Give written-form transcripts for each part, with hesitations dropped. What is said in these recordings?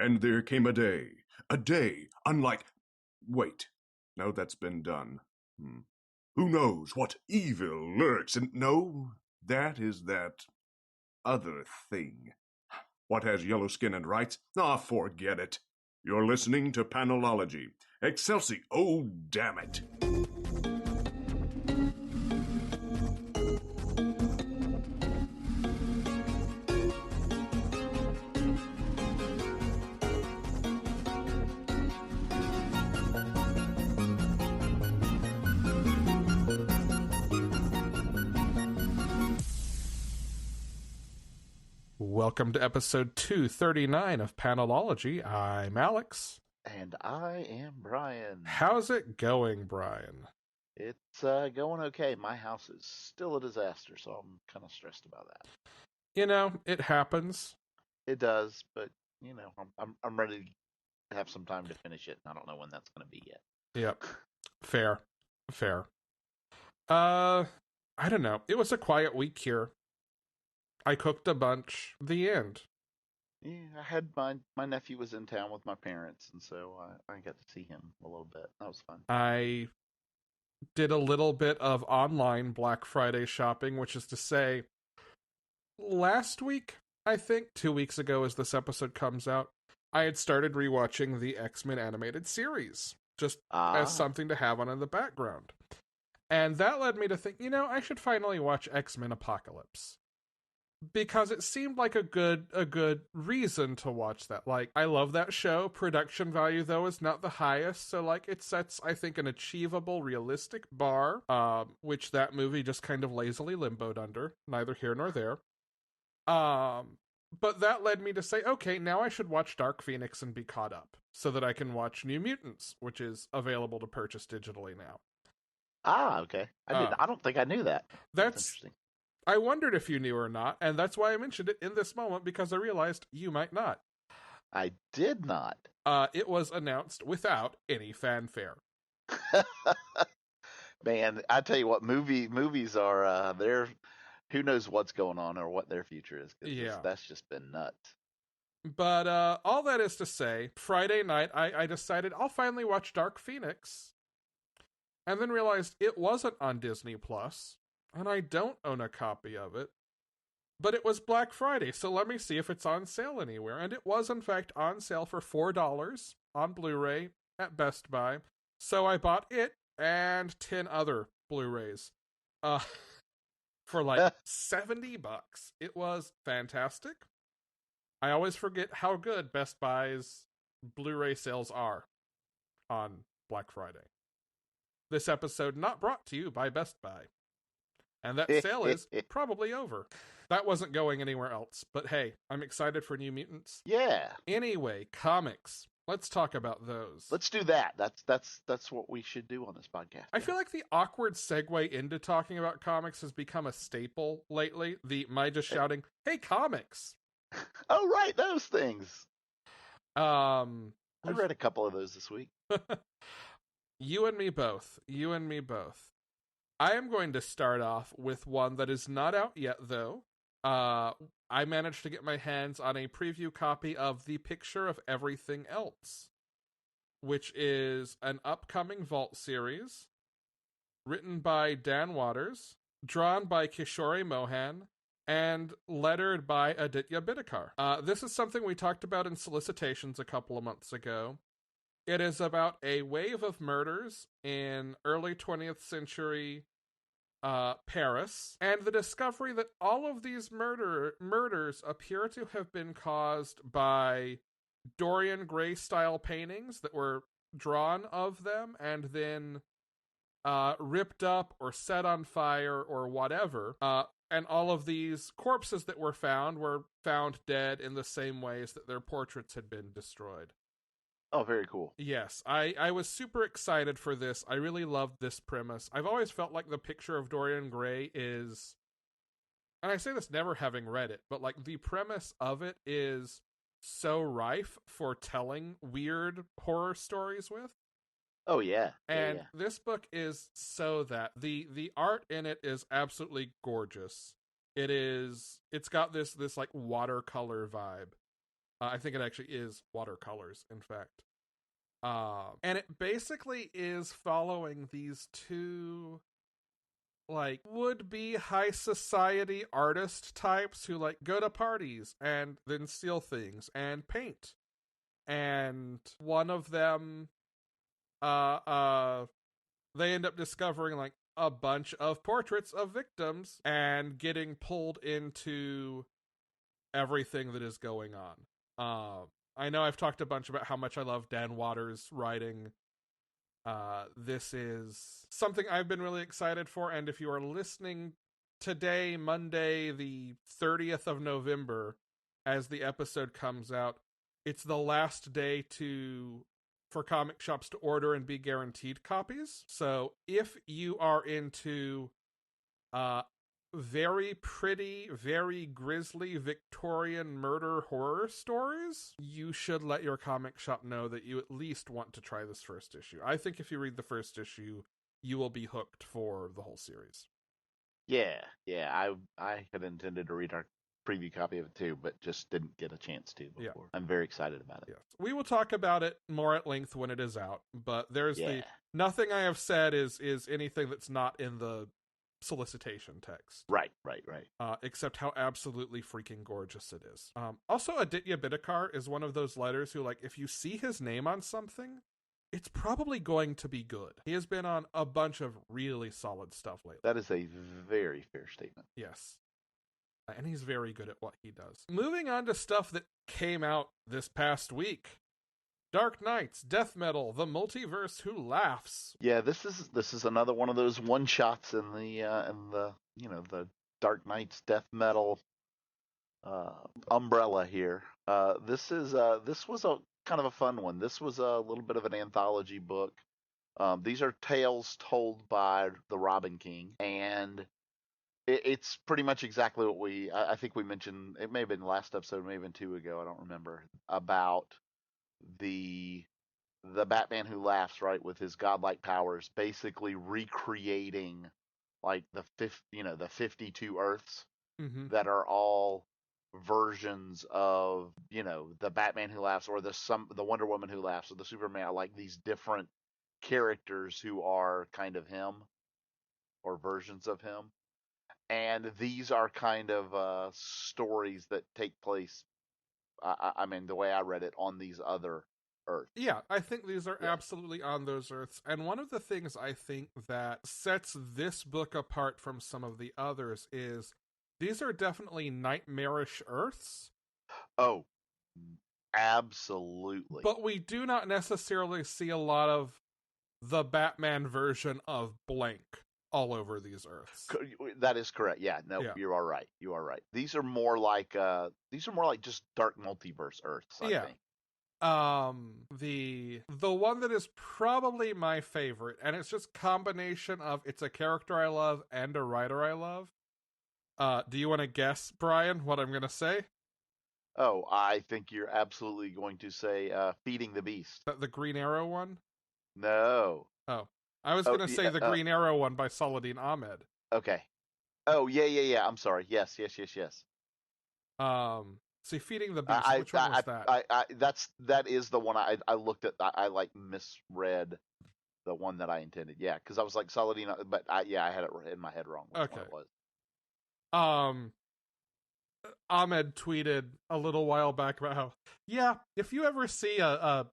And there came a day unlike. Wait, no, that's been done. Who knows what evil lurks in. No, that is that other thing. What has yellow skin and rights? Ah, forget it. You're listening to Panelology. Excelsi, oh damn it. Welcome to episode 239 of Panelology. I'm Alex. And I am Brian. How's it going, Brian? It's going okay. My house is still a disaster, so I'm kind of stressed about that. You know, it happens. It does, but you know, I'm ready to have some time to finish it, and I don't know when that's going to be yet. Yep. Fair. I don't know. It was a quiet week here. I cooked a bunch. The end. Yeah, I had my nephew was in town with my parents, and so I got to see him a little bit. That was fun. I did a little bit of online Black Friday shopping, which is to say, last week, I think, 2 weeks ago as this episode comes out, I had started rewatching the X-Men animated series, just as something to have on in the background. And that led me to think, you know, I should finally watch X-Men Apocalypse. Because it seemed like a good reason to watch that. Like, I love that show. Production value, though, is not the highest. So, like, it sets, I think, an achievable, realistic bar, which that movie just kind of lazily limboed under. Neither here nor there. But that led me to say, okay, now I should watch Dark Phoenix and be caught up. So that I can watch New Mutants, which is available to purchase digitally now. Okay. I don't think I knew that. That's interesting. I wondered if you knew or not, and that's why I mentioned it in this moment, because I realized you might not. I did not. It was announced without any fanfare. Man, I tell you what, movies are, they're, who knows what's going on or what their future is. Yeah. That's just been nuts. But all that is to say, Friday night, I decided I'll finally watch Dark Phoenix, and then realized it wasn't on Disney+. And I don't own a copy of it. But it was Black Friday, so let me see if it's on sale anywhere. And it was, in fact, on sale for $4 on Blu-ray at Best Buy. So I bought it and 10 other Blu-rays for like $70. It was fantastic. I always forget how good Best Buy's Blu-ray sales are on Black Friday. This episode not brought to you by Best Buy. And that sale is probably over. That wasn't going anywhere else. But hey, I'm excited for New Mutants. Yeah. Anyway, comics. Let's talk about those. Let's do that. That's what we should do on this podcast. I feel like the awkward segue into talking about comics has become a staple lately. My just shouting, "Hey, comics!" Oh, right, those things. I read a couple of those this week. You and me both. I am going to start off with one that is not out yet, though. I managed to get my hands on a preview copy of The Picture of Everything Else, which is an upcoming Vault series, written by Dan Waters, drawn by Kishore Mohan, and lettered by Aditya Bidikar. This is something we talked about in Solicitations a couple of months ago. It is about a wave of murders in early 20th century Paris, and the discovery that all of these murders appear to have been caused by Dorian Gray-style paintings that were drawn of them and then ripped up or set on fire or whatever. And all of these corpses that were found dead in the same ways that their portraits had been destroyed. Oh, very cool. Yes, I was super excited for this. I really loved this premise. I've always felt like the picture of Dorian Gray is, and I say this never having read it, but like the premise of it is so rife for telling weird horror stories with. Oh, yeah. And this book is so that. The art in it is absolutely gorgeous. It's got this like watercolor vibe. I think it actually is watercolors, in fact. And it basically is following these two like would be high society artist types who like go to parties and then steal things and paint. And one of them uh uh they end up discovering like a bunch of portraits of victims and getting pulled into everything that is going on. I know I've talked a bunch about how much I love Dan Waters' writing. This is something I've been really excited for, and if you are listening today, Monday, the 30th of November, as the episode comes out, it's the last day for comic shops to order and be guaranteed copies. So if you are into uh very pretty, very grisly Victorian murder horror stories, you should let your comic shop know that you at least want to try this first issue. I think if you read the first issue, you will be hooked for the whole series. Yeah, yeah. I had intended to read our preview copy of it too, but just didn't get a chance to before. Yeah. I'm very excited about it. Yes. We will talk about it more at length when it is out, but there's Yeah. nothing I have said is anything that's not in the solicitation text. Right. Except how absolutely freaking gorgeous it is. Also, Aditya Bidikar is one of those letters who, like, if you see his name on something, it's probably going to be good. He has been on a bunch of really solid stuff lately. That is a very fair statement. Yes. And he's very good at what he does. Moving on to stuff that came out this past week. Dark Knights, Death Metal, The Multiverse Who Laughs. Yeah, this is another one of those one shots in the the Dark Knights Death Metal umbrella here. This was a kind of a fun one. This was a little bit of an anthology book. These are tales told by the Robin King, and it's pretty much exactly what I think we mentioned. It may have been last episode, maybe been two ago. I don't remember, about the Batman Who Laughs, right, with his godlike powers, basically recreating like the 52 Earths that are all versions of the Batman Who Laughs, or the Wonder Woman Who Laughs, or the Superman, like these different characters who are kind of him or versions of him. And these are kind of stories that take place. I mean, the way I read it, on these other Earths. Yeah, I think these are absolutely on those Earths. And one of the things I think that sets this book apart from some of the others is these are definitely nightmarish Earths. Oh, absolutely. But we do not necessarily see a lot of the Batman version of blank all over these Earths. That is correct. Yeah, no, yeah. You are right. You are right. These are more like just dark multiverse Earths, I think. The one that is probably my favorite, and it's just combination of it's a character I love and a writer I love. Do you want to guess, Brian, what I'm gonna say? Oh, I think you're absolutely going to say Feeding the Beast. The Green Arrow one? No. Oh. I was gonna say the Green Arrow one by Saladin Ahmed. Okay. Oh, yeah. I'm sorry. Yes. See, Feeding the Beast. Which one was that? That is the one I looked at. I like misread the one that I intended. Yeah, because I was like Saladin, but I had it in my head wrong. Okay. One it was. Ahmed tweeted a little while back about how, if you ever see a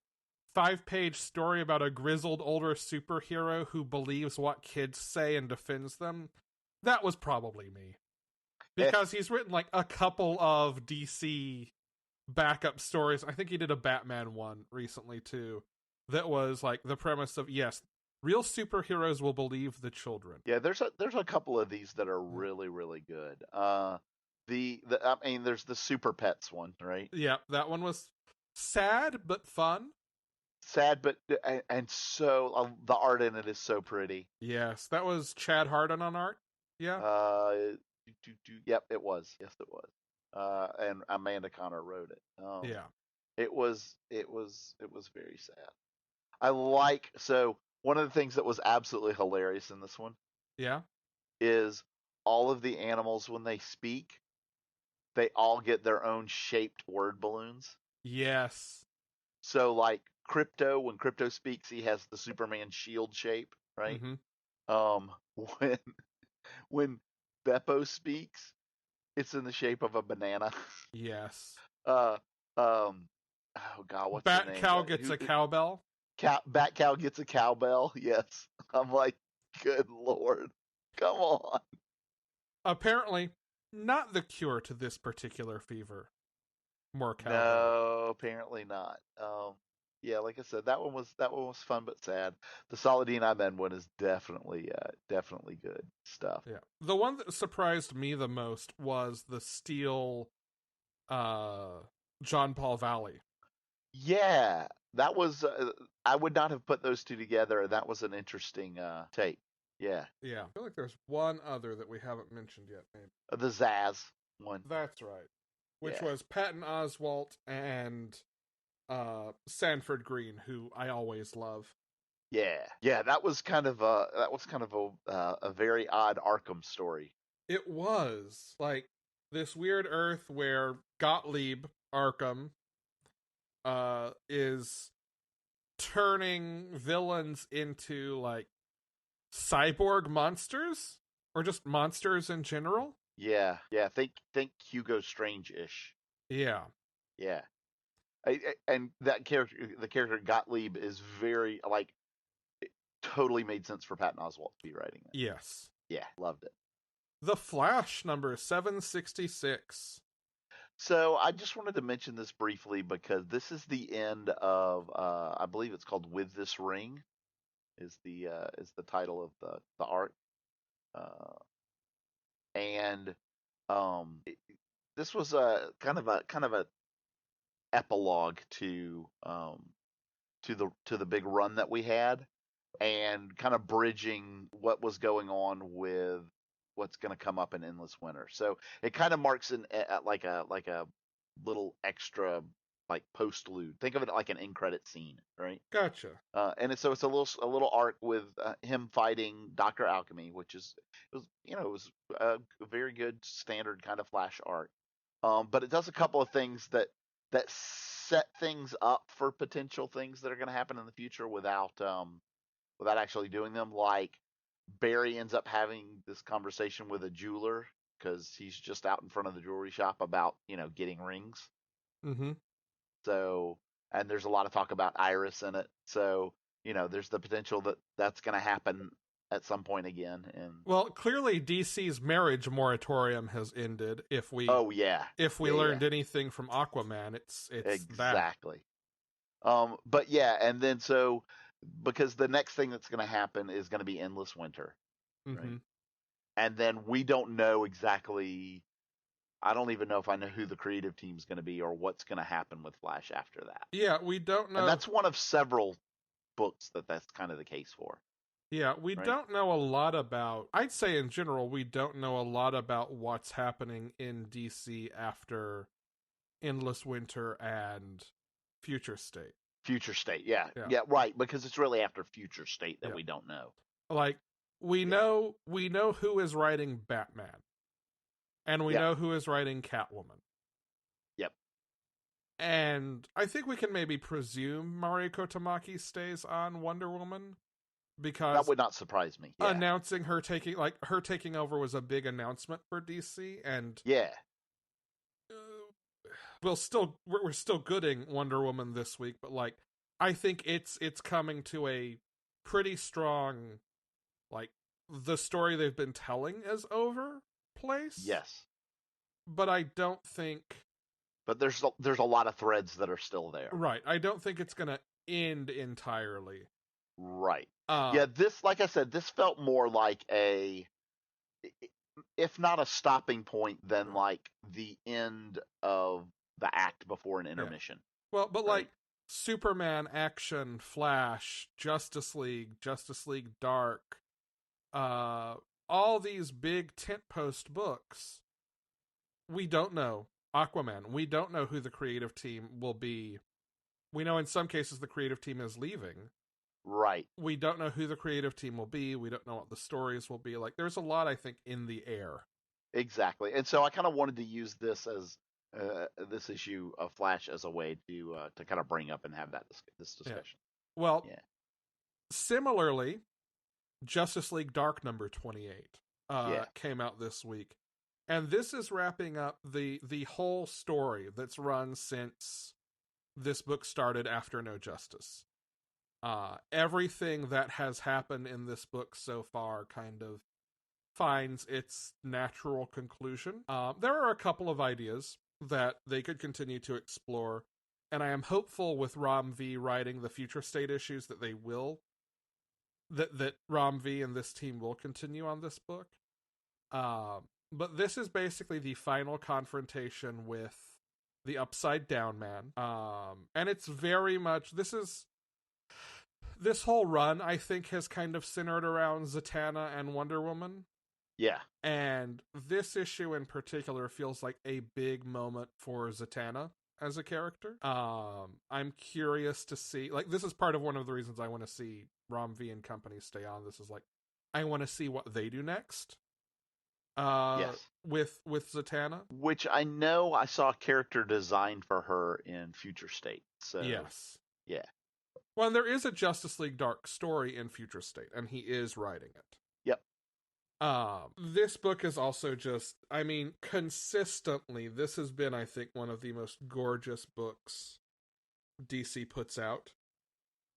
5-page story about a grizzled older superhero who believes what kids say and defends them, that was probably me. Because he's written like a couple of DC backup stories. I think he did a Batman one recently too, that was like the premise of, yes, real superheroes will believe the children. Yeah, there's a couple of these that are really, really good. There's the Super Pets one, right? Yeah, that one was sad but fun. Sad, but and so the art in it is so pretty. Yes, that was Chad Hardin on art. Yeah. Yep, it was. Yes, it was. And Amanda Connor wrote it. Yeah. It was very sad. So one of the things that was absolutely hilarious in this one. Yeah. Is all of the animals, when they speak, they all get their own shaped word balloons. Yes. So like Crypto, when Crypto speaks, he has the Superman shield shape, right? Mm-hmm. Um, when when Beppo speaks, it's in the shape of a banana. Yes. uh, oh God, what's her Bat name? cow gets a cowbell. Bat Cow gets a cowbell. Yes, I'm like, good lord, come on. Apparently, not the cure to this particular fever. More cowbell. No, apparently not. Yeah, like I said, that one was fun but sad. The Saladin Ahmed one is definitely good stuff. Yeah. The one that surprised me the most was the Steel John Paul Valley. Yeah, that was. I would not have put those two together. That was an interesting take. Yeah, Yeah. I feel like there's one other that we haven't mentioned yet, maybe. the Zaz one. That's right. Which Yeah, was Patton Oswalt and Sanford Green, who I always love. yeah. That was kind of a very odd Arkham story. It was like this weird Earth where Gottlieb Arkham is turning villains into like cyborg monsters or just monsters in general. Yeah. Think Hugo Strange ish. Yeah. Yeah. And that character, the character Gottlieb, is very like it totally made sense for Patton Oswalt to be writing it. Yes. Yeah, loved it. The Flash number 766. So I just wanted to mention this briefly because this is the end of I believe it's called With This Ring is the title of the arc. And this was a kind of a epilogue to the big run that we had, and kind of bridging what was going on with what's going to come up in Endless Winter. So it kind of marks like a little extra, like postlude. Think of it like an end credit scene, right? Gotcha. So it's a little arc with him fighting Doctor Alchemy, which it was a very good standard kind of Flash arc. But it does a couple of things that set things up for potential things that are going to happen in the future without actually doing them. Like Barry ends up having this conversation with a jeweler because he's just out in front of the jewelry shop about getting rings. Mm-hmm. So, and there's a lot of talk about Iris in it. So, there's the potential that that's going to happen at some point again. And Well, clearly DC's marriage moratorium has ended. oh yeah, If we yeah, learned anything from Aquaman, it's that. exactly. But yeah, and then so because the next thing that's going to happen is going to be Endless Winter, right? Mm-hmm. And then we don't know exactly. I don't even know if I know who the creative team's going to be or what's going to happen with Flash after that. Yeah, we don't know. And that's one of several books that's kind of the case for. Yeah, we Right. don't know a lot about. I'd say in general, we don't know a lot about what's happening in DC after Endless Winter and Future State. Future State, yeah, Yeah. right, because it's really after Future State that Yeah. we don't know. Like we know who is writing Batman, and we Yep. know who is writing Catwoman. Yep. And I think we can maybe presume Mariko Tamaki stays on Wonder Woman because That would not surprise me. Yeah. announcing her taking over was a big announcement for DC, and Yeah. we're still gooding Wonder Woman this week, but like I think it's coming to a pretty strong, like, the story they've been telling is over place. Yes. But I don't think. But there's a lot of threads that are still there. Right. I don't think it's gonna end entirely. Right. Yeah. This, like I said, this felt more like if not a stopping point, then like the end of the act before an intermission. Well, but right? like Superman, Action, Flash, Justice League Dark, all these big tent post books. We don't know Aquaman. We don't know who the creative team will be. We know in some cases the creative team is leaving. Right. We don't know who the creative team will be. We don't know what the stories will be. Like, there's a lot, I think, in the air. Exactly. And so I kind of wanted to use this as this issue of Flash as a way to kind of bring up and have this Yeah. discussion. Well, Yeah. similarly, Justice League Dark number 28 Yeah. came out this week. And this is wrapping up the whole story that's run since this book started after No Justice. Everything that has happened in this book so far kind of finds its natural conclusion. There are a couple of ideas that they could continue to explore, and I am hopeful with Rom V writing the future state issues that they will, that Rom V and this team will continue on this book. But this is basically the final confrontation with the Upside Down Man. And it's very much, this whole run, I think, has kind of centered around Zatanna and Wonder Woman. Yeah. And this issue in particular feels like a big moment for Zatanna as a character. I'm curious to see, like, this is part of one of the reasons I want to see Rom V and company stay on. This is like, I want to see what they do next. Yes. With Zatanna, which I know I saw character design for her in Future State. So yes, yeah. Well, there is a Justice League Dark story in Future State, and he is writing it. Yep. This book is also just, I mean, consistently, this has been, I think, one of the most gorgeous books DC puts out.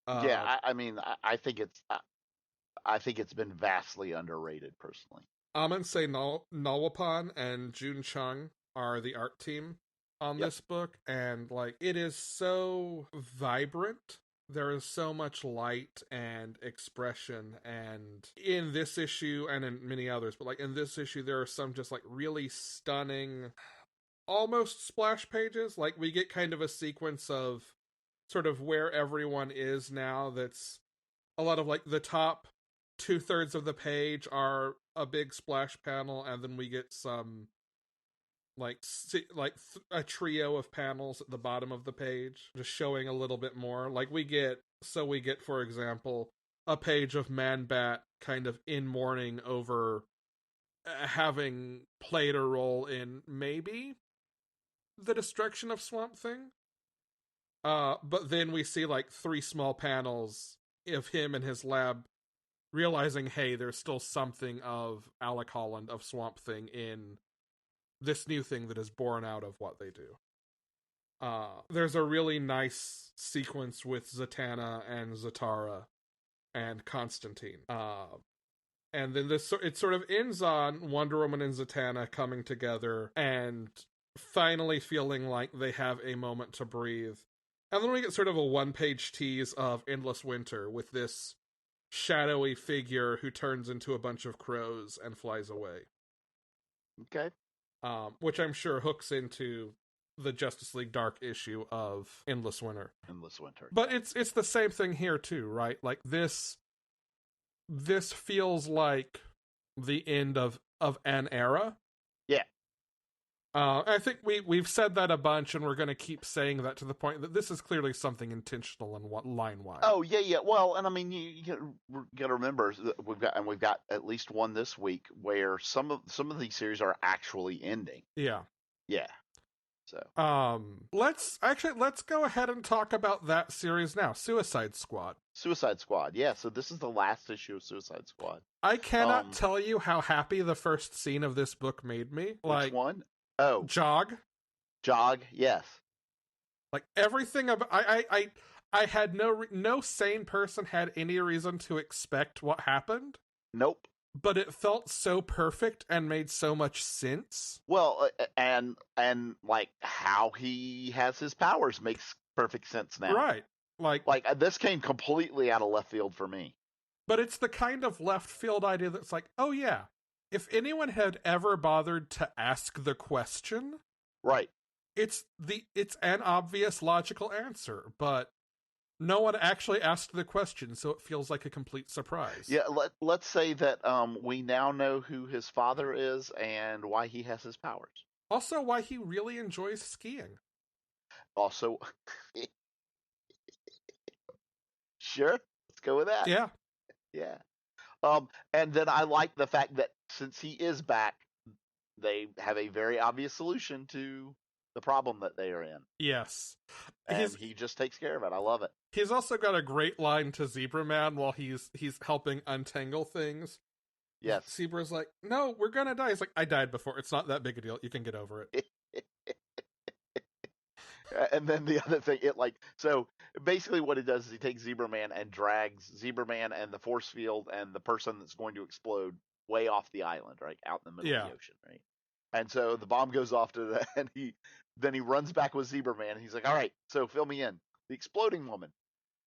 Yeah, I mean, I think it's been vastly underrated, personally. Amon-Se Nalwapan and Jun Chung are the art team on this book, and like, it is so vibrant. There is so much light and expression, and in this issue and in many others, but like in this issue, there are some just like really stunning, almost splash pages. Like, we get kind of a sequence of sort of where everyone is now. That's a lot of like the top 2/3 of the page are a big splash panel, and then we get some a trio of panels at the bottom of the page, just showing a little bit more. Like, we get, for example, a page of Man-Bat kind of in mourning over having played a role in maybe the destruction of Swamp Thing. But then we see like 3 small panels of him in his lab realizing, hey, there's still something of Alec Holland, of Swamp Thing, in this new thing that is born out of what they do. There's a really nice sequence with Zatanna and Zatara and Constantine. And then it sort of ends on Wonder Woman and Zatanna coming together and finally feeling like they have a moment to breathe. And then we get sort of a 1-page tease of Endless Winter with this shadowy figure who turns into a bunch of crows and flies away. Okay. Which I'm sure hooks into the Justice League Dark issue of Endless Winter. But it's the same thing here too, right? Like, this feels like the end of an era. Yeah. I think we've said that a bunch, and we're going to keep saying that to the point that this is clearly something intentional and line-wide. Oh yeah. Well, and I mean, you got to remember that we've got at least one this week where some of these series are actually ending. Yeah. Yeah. So let's go ahead and talk about that series now. Suicide Squad. Yeah. So this is the last issue of Suicide Squad. I cannot tell you how happy the first scene of this book made me. Like, which one? Oh, Jog. Yes. Like, everything about I had no sane person had any reason to expect what happened. Nope. But it felt so perfect and made so much sense. Well, and like how he has his powers makes perfect sense now. Right. Like this came completely out of left field for me. But it's the kind of left field idea that's like, oh yeah, if anyone had ever bothered to ask the question, right, it's an obvious logical answer, but no one actually asked the question, so it feels like a complete surprise. Yeah, let's say that we now know who his father is and why he has his powers. Also, why he really enjoys skiing. Also, sure, let's go with that. Yeah. Yeah. And then I like the fact that since he is back, they have a very obvious solution to the problem that they are in, Yes. and he just takes care of it. I love it. He's also got a great line to Zebra Man while he's helping untangle things. Yes. Zebra's like, "No, we're gonna die." He's like, "I died before. It's not that big a deal. You can get over it." And then the other thing, so basically what it does is he takes Zebra Man and drags Zebra Man and the force field and the person that's going to explode way off the island, right, out in the middle of the ocean, right. And so the bomb goes off to that, and he runs back with Zebra Man, and he's like, "All right, so fill me in. The exploding woman.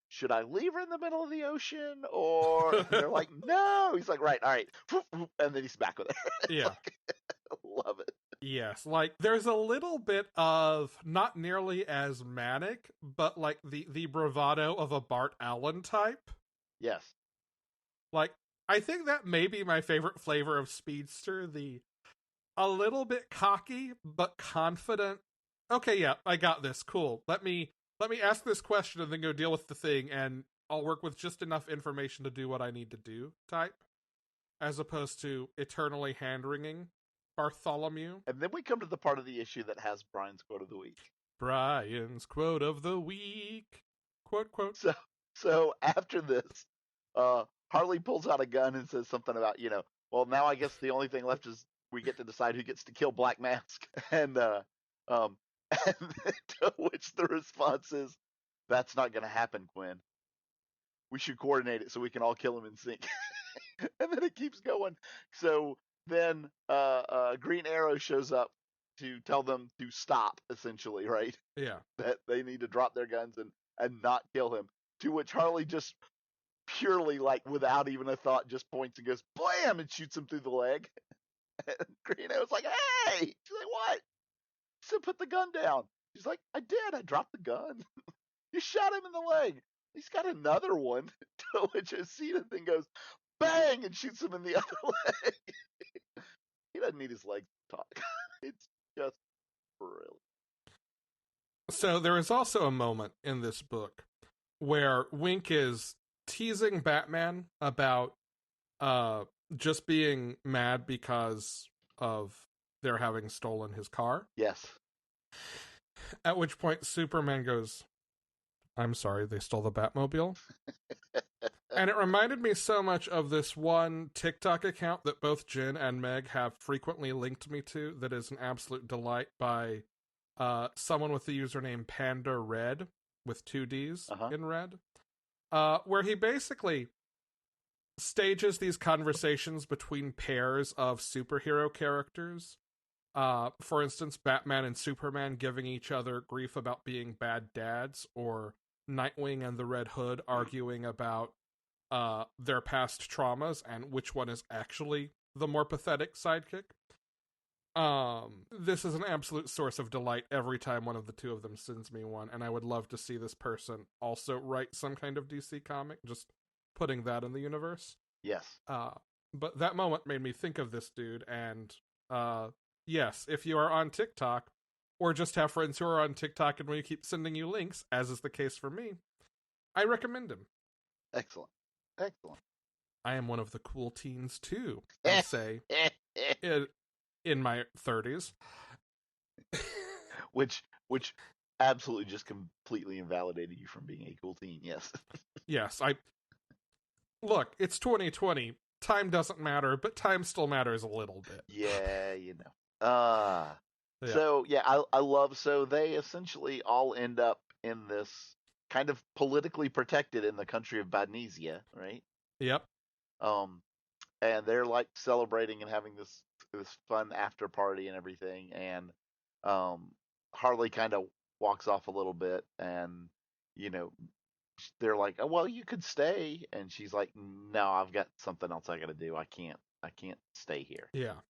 Should I leave her in the middle of the ocean, or?" And they're like, "No." He's like, "Right, all right," and then he's back with her. Yeah. Like, love it. Yes, like there's a little bit of not nearly as manic, but like the bravado of a Bart Allen type. Yes. Like I think that may be my favorite flavor of Speedster, the a little bit cocky but confident. Okay, yeah, I got this. Cool. Let me ask this question and then go deal with the thing, and I'll work with just enough information to do what I need to do type, as opposed to eternally hand-wringing Bartholomew. And then we come to the part of the issue that has Brian's quote of the week. Brian's quote of the week. Quote. So after this, Harley pulls out a gun and says something about, well, now I guess the only thing left is we get to decide who gets to kill Black Mask. And and to which the response is, "That's not going to happen, Quinn. We should coordinate it so we can all kill him in sync." And then it keeps going. So then Green Arrow shows up to tell them to stop, essentially, right? Yeah. That they need to drop their guns and not kill him. To which Harley just purely, like, without even a thought, just points and goes, "Blam!" and shoots him through the leg. And Green Arrow's like, "Hey!" She's like, "What?" He said, "Put the gun down." She's like, "I did. I dropped the gun." "You shot him in the leg." "He's got another one." To which Osita then goes, bang, and shoots him in the other leg. He doesn't need his legs to talk. It's just brilliant. So there is also a moment in this book where Wink is teasing Batman about just being mad because of their having stolen his car. Yes. At which point Superman goes, "I'm sorry, they stole the Batmobile." And it reminded me so much of this one TikTok account that both Jen and Meg have frequently linked me to that is an absolute delight, by someone with the username Panda Red with 2 Ds in red, where he basically stages these conversations between pairs of superhero characters. For instance, Batman and Superman giving each other grief about being bad dads, or Nightwing and the Red Hood arguing about their past traumas and which one is actually the more pathetic sidekick. This is an absolute source of delight every time one of the two of them sends me one, and I would love to see this person also write some kind of DC comic, just putting that in the universe. Yes. But that moment made me think of this dude, and yes, if you are on TikTok, or just have friends who are on TikTok and we keep sending you links, as is the case for me, I recommend him. Excellent. I am one of the cool teens too, I say, in my 30s. Which absolutely just completely invalidated you from being a cool teen. Yes. Yes, look, it's 2020. Time doesn't matter, but time still matters a little bit. Yeah, So yeah, I love. So they essentially all end up in this kind of politically protected in the country of Badnesia, right? Yep. And they're like celebrating and having this fun after party and everything, and Harley kind of walks off a little bit, and they're like, "Oh, well, you could stay," and she's like, "No, I've got something else I got to do. I can't stay here." Yeah.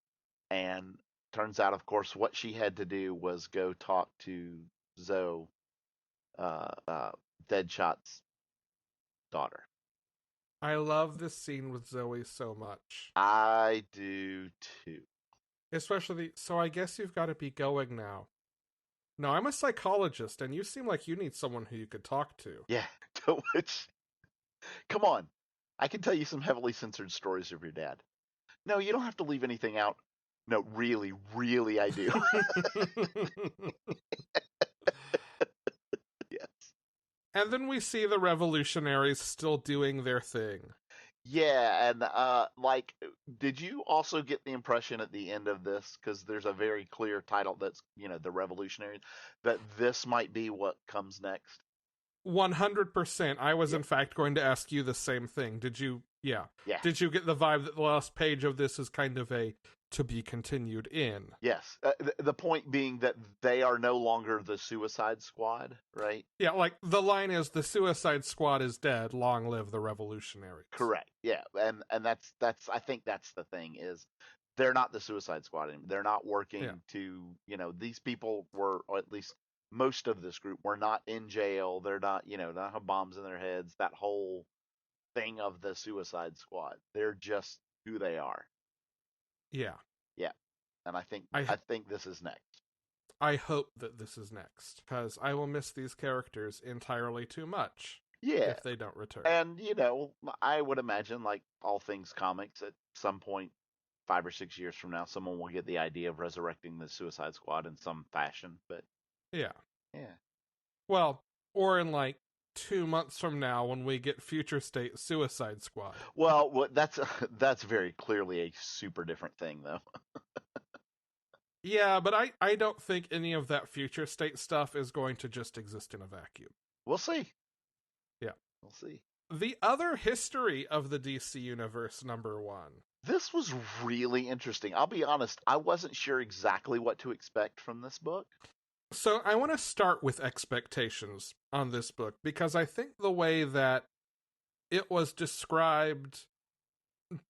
And turns out, of course, what she had to do was go talk to Zoe, Deadshot's daughter. I love this scene with Zoe so much. I do too. Especially so I guess you've got to be going now. No, I'm a psychologist, and you seem like you need someone who you could talk to. Yeah, to which, come on, I can tell you some heavily censored stories of your dad. No, you don't have to leave anything out. No, really, really, I do. Yes. And then we see the revolutionaries still doing their thing. Yeah, and like, did you also get the impression at the end of this, because there's a very clear title that's, the Revolutionaries, that this might be what comes next? 100%. I was, Yeah, in fact, going to ask you the same thing. Did you, yeah. yeah, Did you get the vibe that the last page of this is kind of a to be continued in? yes. The point being that they are no longer the Suicide Squad, right? Yeah, like the line is the Suicide Squad is dead, long live the revolutionaries. Correct. Yeah, and that's I think that's the thing is they're not the Suicide Squad anymore. They're not Yeah. working to, these people were, or at least most of this group were not in jail. They're not, don't have bombs in their heads. That whole thing of the Suicide Squad. They're just who they are. Yeah. Yeah. And I think I I think this is next. I hope that this is next, because I will miss these characters entirely too much Yeah. if they don't return. And I would imagine, like all things comics, at some point 5 or 6 years from now, someone will get the idea of resurrecting the Suicide Squad in some fashion. But Yeah. yeah. Well, or in like 2 months from now when we get Future State Suicide Squad. Well, that's very clearly a super different thing, though. Yeah, but I don't think any of that Future State stuff is going to just exist in a vacuum. We'll see. Yeah. We'll see. The other history of the DC Universe, #1. This was really interesting. I'll be honest, I wasn't sure exactly what to expect from this book. So I want to start with expectations on this book, because I think the way that it was described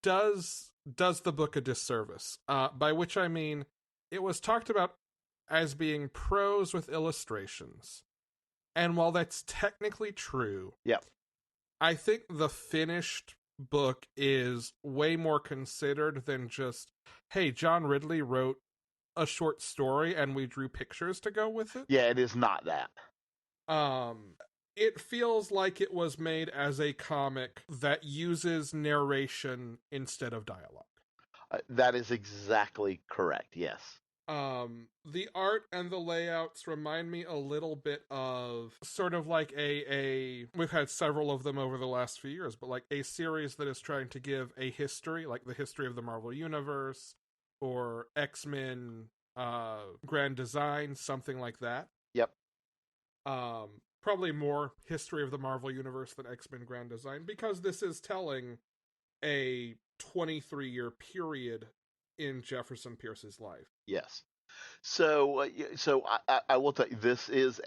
does the book a disservice. By which I mean, it was talked about as being prose with illustrations. And while that's technically true, Yep. I think the finished book is way more considered than just, hey, John Ridley wrote a short story and we drew pictures to go with it. Yeah, it is not that. It feels like it was made as a comic that uses narration instead of dialogue. That is exactly correct. Yes. The art and the layouts remind me a little bit of sort of like we've had several of them over the last few years, but like a series that is trying to give a history, like the history of the Marvel Universe or X-Men Grand Design, something like that. Yep. Probably more history of the Marvel Universe than X-Men Grand Design, because this is telling a 23-year period in Jefferson Pierce's life. Yes. So I will tell you, this is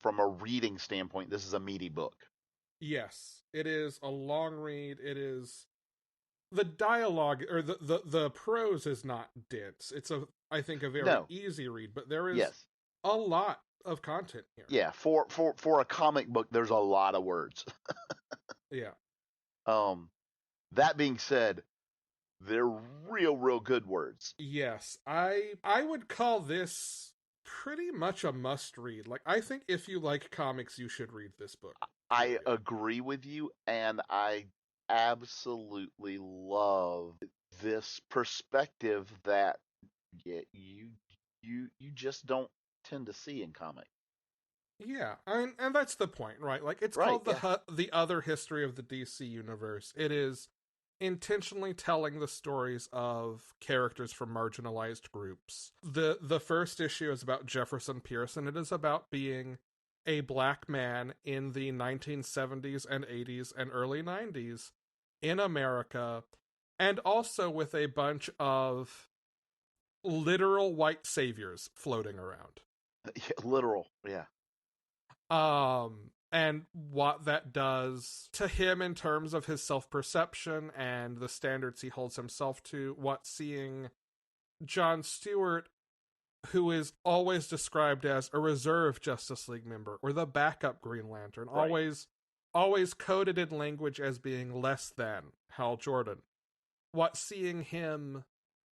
from a reading standpoint, this is a meaty book. Yes, it is a long read. It is the dialogue or the prose is not dense. It's I think a very easy read, but there is a lot of content here. Yeah, for a comic book, there's a lot of words. Yeah. That being said, they're real good words. Yes, I would call this pretty much a must read. Like, I think if you like comics, you should read this book. I agree with you, and I absolutely love this perspective that you just don't tend to see in comics. Yeah, and that's the point, right? Like, it's called the other history of the DC universe. It is intentionally telling the stories of characters from marginalized groups. The first issue is about Jefferson Pierce, and it is about being a black man in the 1970s and 80s and early 90s in America, and also with a bunch of literal white saviors floating around. Literal, yeah. And what that does to him in terms of his self-perception and the standards he holds himself to, what seeing John Stewart, who is always described as a reserve Justice League member or the backup Green Lantern, right. always coded in language as being less than Hal Jordan. What seeing him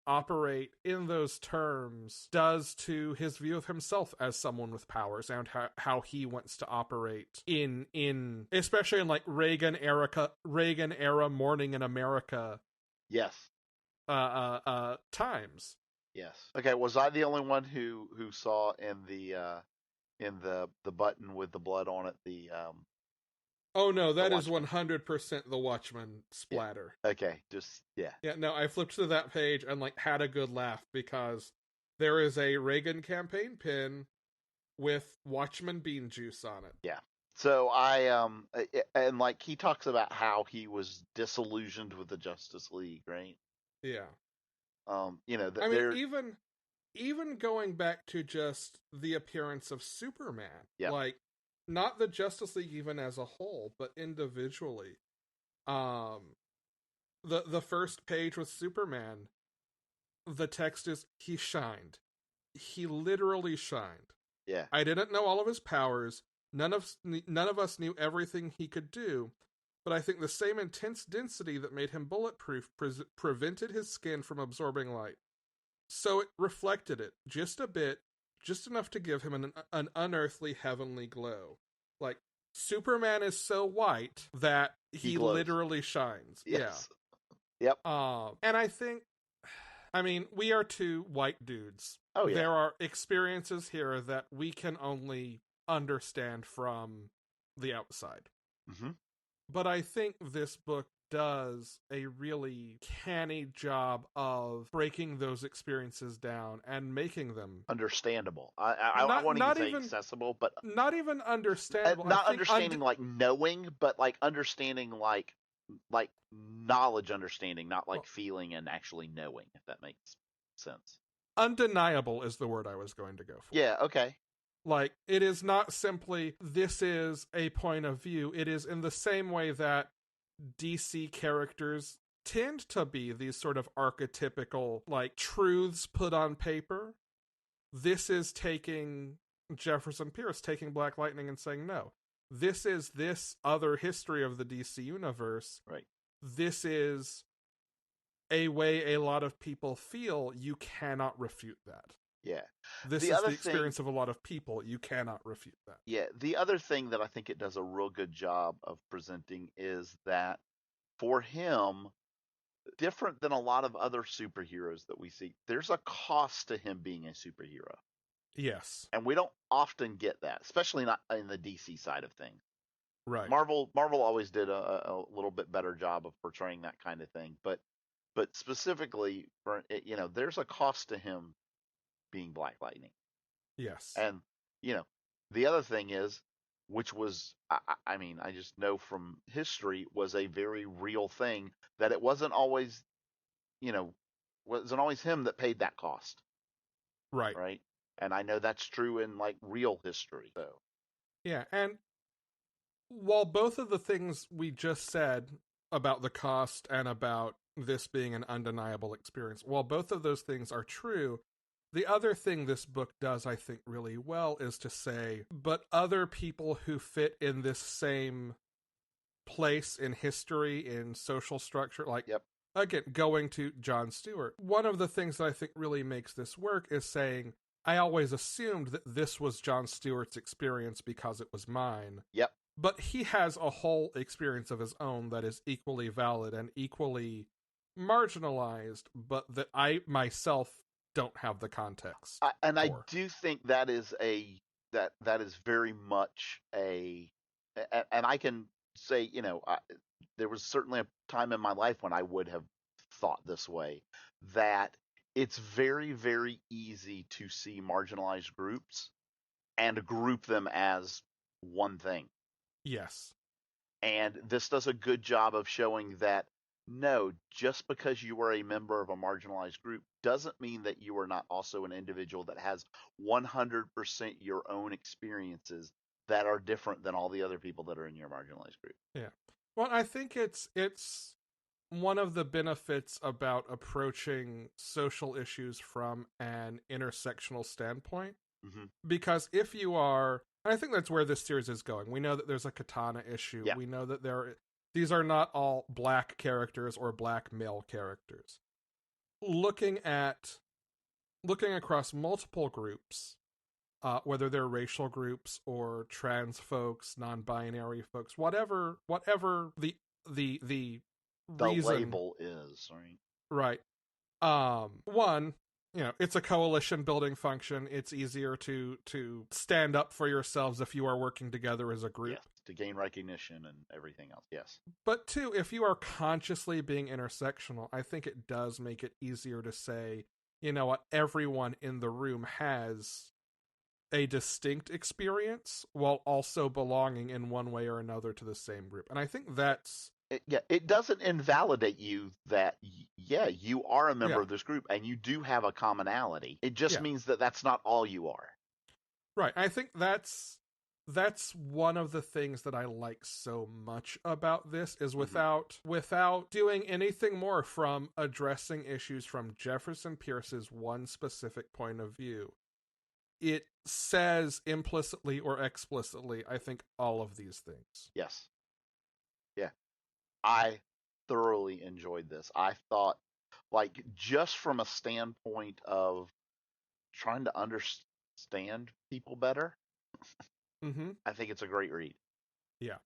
operate in those terms does to his view of himself as someone with powers, and how he wants to operate in especially in like Reagan era mourning in America. Yes. times. Yes. Okay. Was I the only one who saw in the button with the blood on it Oh no, the that is Watchmen? 100% the Watchmen Yeah. splatter. Okay. Just yeah. Yeah, no, I flipped to that page and like had a good laugh because there is a Reagan campaign pin with Watchmen bean juice on it. Yeah. So and like he talks about how he was disillusioned with the Justice League, right? Yeah. That I mean, they're even going back to just the appearance of Superman, yeah. like not the Justice League even as a whole, but individually. Um the first page with Superman, the text is he shined. He literally shined. Yeah. I didn't know all of his powers. None of us knew everything he could do, but I think the same intense density that made him bulletproof prevented his skin from absorbing light. So it reflected it just a bit, just enough to give him an unearthly heavenly glow. Like Superman is so white that He he glows. literally shines. Yes. Yeah. Yep. And I mean, we are two white dudes. Oh yeah. There are experiences here that we can only understand from the outside. Mm-hmm. But I think this book does a really canny job of breaking those experiences down and making them Understandable. I won't even say accessible, but not even understandable. not understanding like knowing, but like understanding like knowledge understanding, not like feeling and actually knowing, if that makes sense. Undeniable is the word I was going to go for. Yeah, okay. Like, it is not simply, this is a point of view. It is in the same way that DC characters tend to be these sort of archetypical, like, truths put on paper. This is taking Jefferson Pierce, taking Black Lightning and saying, no, this is this other history of the DC universe. Right. This is a way a lot of people feel. You cannot refute that. Yeah. This is the experience of a lot of people. You cannot refute that. Yeah. The other thing that I think it does a real good job of presenting is that for him, different than a lot of other superheroes that we see, there's a cost to him being a superhero. Yes. And we don't often get that, especially not in the DC side of things. Right. Marvel always did a little bit better job of portraying that kind of thing, but specifically for there's a cost to him being Black Lightning. Yes. And the other thing is, which was I mean, I just know from history, was a very real thing, that it wasn't always him that paid that cost. Right. Right. And I know that's true in like real history. So yeah, and while both of the things we just said about the cost and about this being an undeniable experience, while both of those things are true, the other thing this book does, I think, really well is to say, but other people who fit in this same place in history, in social structure, like, yep. Again, going to Jon Stewart, one of the things that I think really makes this work is saying, I always assumed that this was Jon Stewart's experience because it was mine. Yep. But he has a whole experience of his own that is equally valid and equally marginalized, but that I myself don't have the context. I do think that is that is very much and I can say, there was certainly a time in my life when I would have thought this way, that it's very, very easy to see marginalized groups and group them as one thing. Yes. And this does a good job of showing that, no, just because you are a member of a marginalized group doesn't mean that you are not also an individual that has 100% your own experiences that are different than all the other people that are in your marginalized group. Yeah. Well, I think it's one of the benefits about approaching social issues from an intersectional standpoint. Mm-hmm. Because if you are, and I think that's where this series is going. We know that there's a Katana issue. Yeah. We know that these are not all black characters or black male characters. Looking across multiple groups, whether they're racial groups or trans folks, non-binary folks, whatever the reason, label is, right? Right. One, it's a coalition building function. It's easier to stand up for yourselves if you are working together as a group. Yes, to gain recognition and everything else. Yes. But two, if you are consciously being intersectional, I think it does make it easier to say, you know what, everyone in the room has a distinct experience while also belonging in one way or another to the same group. And I think that's it doesn't invalidate you that you are a member Yeah. of this group and you do have a commonality. It just Yeah. means that that's not all you are. right. I think that's one of the things that I like so much about this is without doing anything more from addressing issues from Jefferson Pierce's one specific point of view. It says implicitly or explicitly, I think, all of these things. Yes. Yeah. I thoroughly enjoyed this. I thought, like, just from a standpoint of trying to understand people better, Mm-hmm. I think it's a great read. Yeah.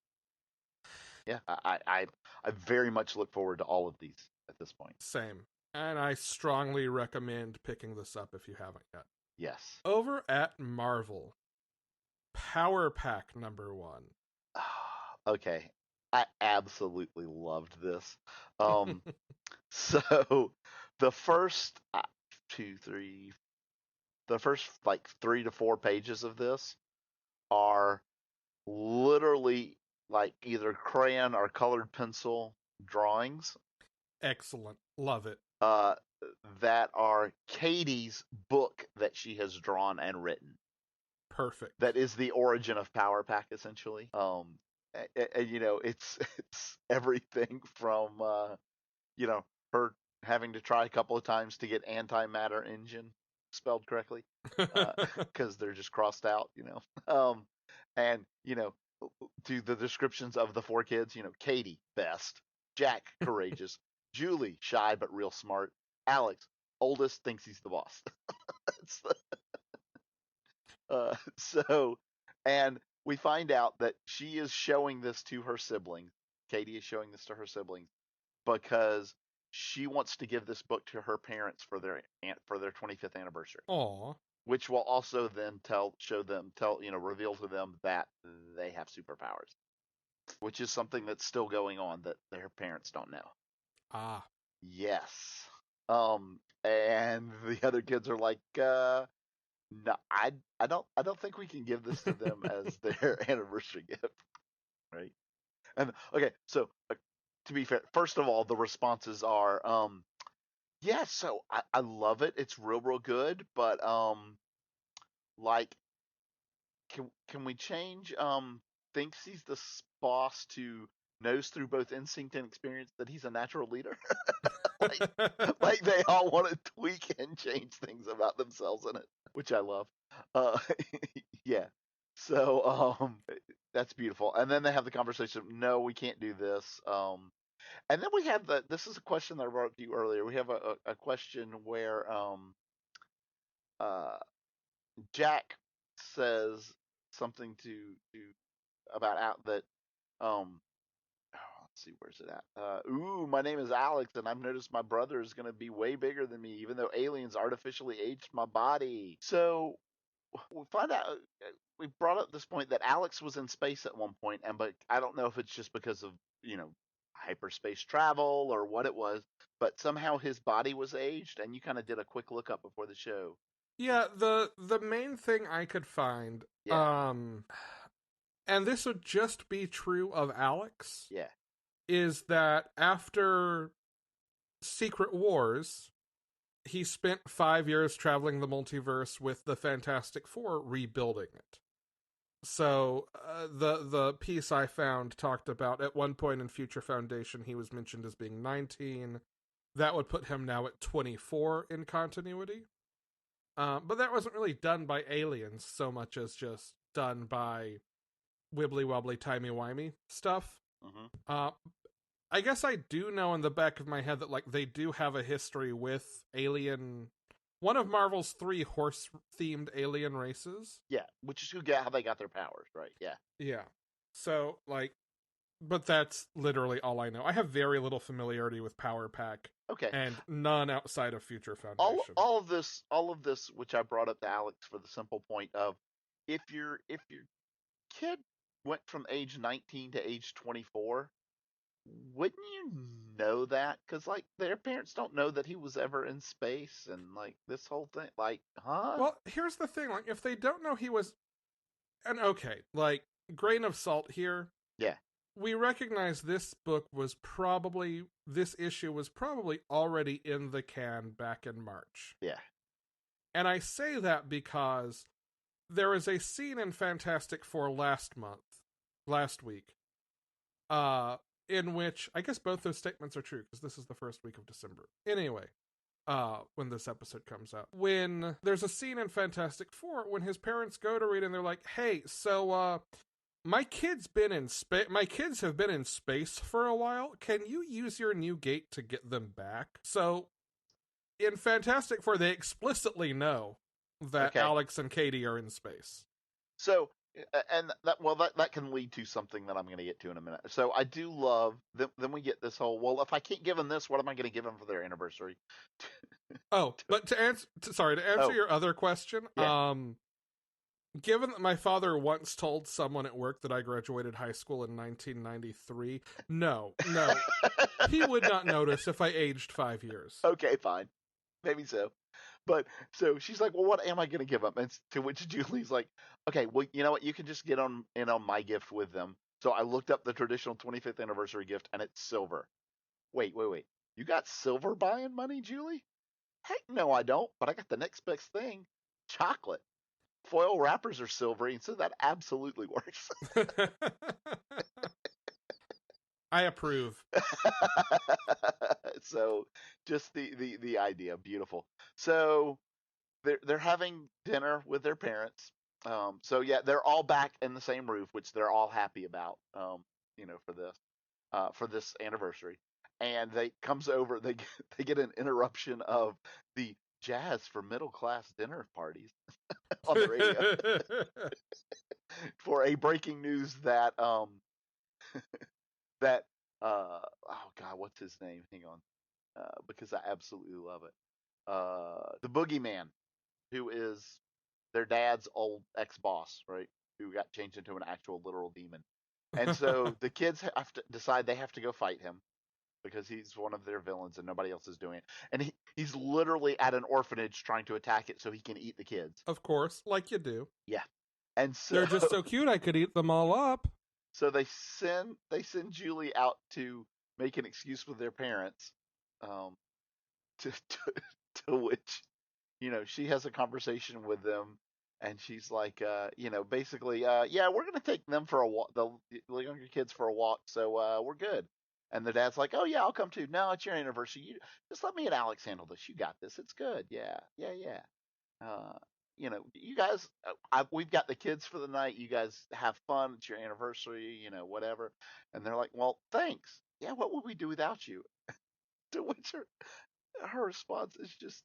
Yeah. I very much look forward to all of these at this point. Same. And I strongly recommend picking this up if you haven't yet. Yes. Over at Marvel, Power Pack #1. Okay. I absolutely loved this. So the first the first like 3 to 4 pages of this are literally like either crayon or colored pencil drawings Excellent. Love it. that are Katie's book that she has drawn and written. Perfect. That is the origin of Power Pack, essentially. It's everything from her having to try a couple of times to get antimatter engine spelled correctly because they're just crossed out, and to the descriptions of the 4 kids, Katie best, Jack courageous, Julie shy but real smart, Alex oldest thinks he's the boss. So, and we find out that she is showing this to her siblings. Katie is showing this to her siblings because she wants to give this book to her parents for their 25th anniversary. Aw. Which will also then reveal to them that they have superpowers, which is something that's still going on that their parents don't know. Ah. Yes. And the other kids are like, no, I don't think we can give this to them as their anniversary gift, right? And okay, so to be fair, first of all, the responses are, yeah, so I love it. It's real good, but like, can we change thinks he's the boss to knows through both instinct and experience that he's a natural leader? like they all want to tweak and change things about themselves in it, which I love. Yeah. So that's beautiful. And then they have the conversation, no, we can't do this. And then we have this is a question that I brought up to you earlier. We have a question where Jack says something to about out that let's see, where's it at? Ooh, my name is Alex, and I've noticed my brother is going to be way bigger than me, even though aliens artificially aged my body. So we find out we brought up this point that Alex was in space at one point, but I don't know if it's just because of hyperspace travel or what it was, but somehow his body was aged, and you kind of did a quick look up before the show. Yeah, the main thing I could find, and this would just be true of Alex. Yeah. Is that after Secret Wars, he spent 5 years traveling the multiverse with the Fantastic Four rebuilding it. So the piece I found talked about at one point in Future Foundation he was mentioned as being 19. That would put him now at 24 in continuity. But that wasn't really done by aliens so much as just done by wibbly wobbly timey wimey stuff. Mm-hmm. I guess I do know in the back of my head that they do have a history with one of Marvel's 3 horse-themed alien races. Yeah, which is how they got their powers, right? Yeah. Yeah. So but that's literally all I know. I have very little familiarity with Power Pack, Okay. and none outside of Future all Foundation. all of this, which I brought up to Alex for the simple point of, if your kid went from age 19 to age 24, wouldn't you know that? Because like their parents don't know that he was ever in space, and like this whole thing, like, huh? Well, here's the thing: like, if they don't know he was, and okay, like, grain of salt here. Yeah, We recognize this issue was probably already in the can back in March. yeah, And I say that because there is a scene in Fantastic Four last week, in which I guess both those statements are true because this is the first week of December. Anyway, when this episode comes out, when there's a scene in Fantastic Four when his parents go to read and they're like, "Hey, so my kids have been in space for a while. Can you use your new gate to get them back?" So in Fantastic Four, they explicitly know that okay. Alex and Katie are in space. So, and that can lead to something that I'm going to get to in a minute. So I do love that. Then we get this whole, well, if I can't give them this, what am I going to give them for their anniversary? Oh, but to answer Oh, your other question, yeah. given that my father once told someone at work that I graduated high school in 1993, no, he would not notice if I aged 5 years. Okay, fine. Maybe so. But so she's like, well, what am I going to give them? And to which Julie's like, okay, well, you know what? You can just get on in on my gift with them. So I looked up the traditional 25th anniversary gift, and it's silver. Wait. You got silver buying money, Julie? Heck no, I don't. But I got the next best thing, chocolate. Foil wrappers are silvery, and so that absolutely works. I approve. So just the idea, beautiful. So they're having dinner with their parents. So yeah, they're all back in the same roof, which they're all happy about. For this anniversary, and they comes over. They get an interruption of the jazz for middle class dinner parties on the radio for a breaking news that that oh god, what's his name? Hang on, because I absolutely love it. The boogeyman, who is their dad's old ex boss, right? Who got changed into an actual literal demon. And so the kids have to decide they have to go fight him because he's one of their villains and nobody else is doing it. And he's literally at an orphanage trying to attack it so he can eat the kids. Of course, like you do. Yeah. And so They're just so cute I could eat them all up. so they send Julie out to make an excuse with their parents, um, to which, she has a conversation with them, and she's like, basically, yeah, we're gonna take them for a walk, the younger kids for a walk, so we're good. And the dad's like, oh yeah, I'll come too. No, it's your anniversary. You just let me and Alex handle this. You got this. It's good. Yeah, yeah, yeah. Uh, you guys, we've got the kids for the night. You guys have fun. It's your anniversary. Whatever. And they're like, well, thanks. Yeah, what would we do without you? To which her response is just,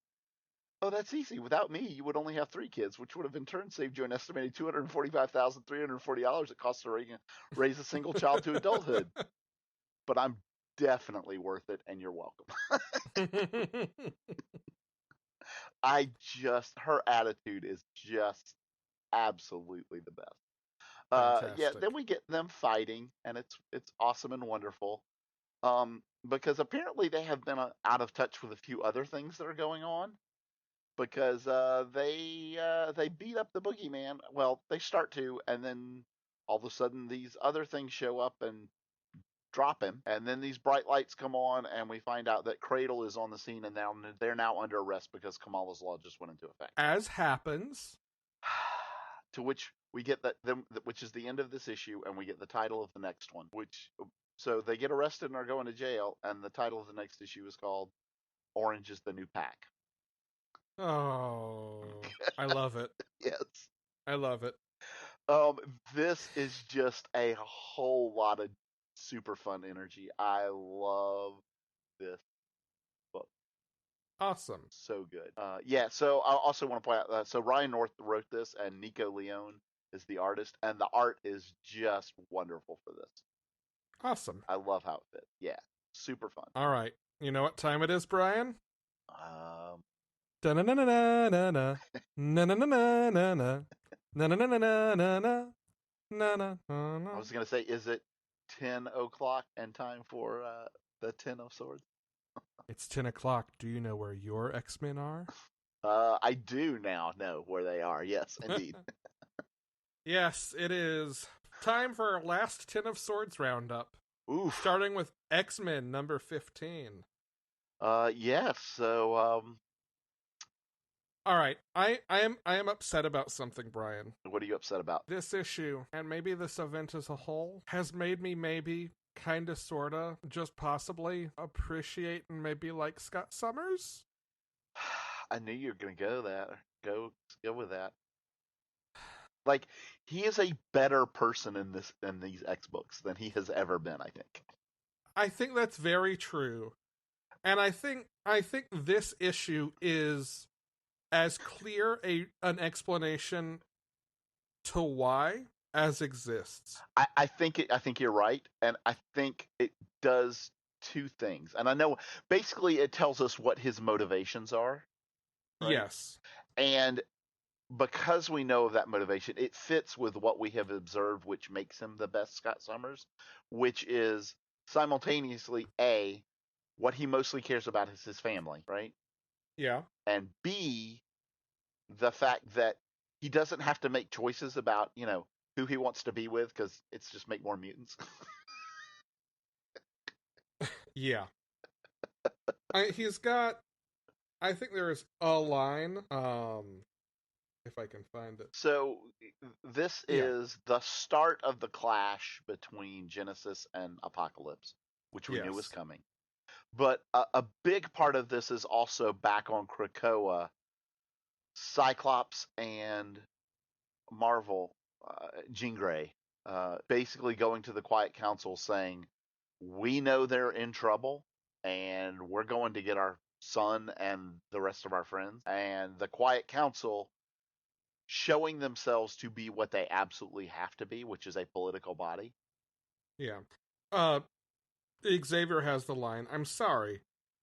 oh, that's easy. Without me, you would only have 3 kids, which would have in turn saved you an estimated $245,340 it costs to raise a single child to adulthood. But I'm definitely worth it, and you're welcome. Her attitude is just absolutely the best. Yeah, Fantastic. then we get them fighting, and it's awesome and wonderful. Because apparently they have been out of touch with a few other things that are going on. Because they beat up the boogeyman. Well, they start to, and then all of a sudden these other things show up and drop him, and then these bright lights come on, and we find out that Cradle is on the scene, and now they're now under arrest because Kamala's law just went into effect. As happens. To which we get which is the end of this issue, and we get the title of the next one. So they get arrested and are going to jail, and the title of the next issue is called "Orange is the New Pack." Oh, I love it. Yes. I love it. This is just a whole lot of super fun energy. I love this book. Awesome. So good. Yeah, so I also want to point out, so Ryan North wrote this, and Nico Leone is the artist, and the art is just wonderful for this. Awesome. I love how it fits. Yeah, super fun. All right. You know what time it is, Brian? Um, Da-na-na-na-na-na. Na-na-na-na-na-na. Na-na-na-na-na-na. Na-na-na-na. I was gonna say, is it 10 o'clock and time for the Ten of Swords? It's 10 o'clock. Do you know where your X-Men are? I do now know where they are. Yes, indeed. Yes, it is. Time for our last 10 of Swords roundup. Oof. Starting with X-Men number 15. Yes. So, All right, I am upset about something, Brian. what are you upset about? This issue, and maybe this event as a whole, has made me maybe kinda sorta just possibly appreciate and maybe like Scott Summers. I knew you were gonna go with that. Like, he is a better person in these X books than he has ever been, I think. I think that's very true. And I think this issue is as clear an explanation to why as exists. I think you're right, and I think it does two things. And I know basically it tells us what his motivations are, right? Yes. And because we know of that motivation, it fits with what we have observed, which makes him the best Scott Summers, which is simultaneously A, what he mostly cares about is his family, right? Yeah. And B, the fact that he doesn't have to make choices about, who he wants to be with because it's just make more mutants. Yeah. He's got, I think there is a line, if I can find it. So this is the start of the clash between Genesis and Apocalypse, which we knew was coming. But a big part of this is also back on Krakoa, Cyclops and Marvel, Jean Grey, basically going to the Quiet Council saying, we know they're in trouble and we're going to get our son and the rest of our friends. And the Quiet Council showing themselves to be what they absolutely have to be, which is a political body. Yeah. Xavier has the line, I'm sorry,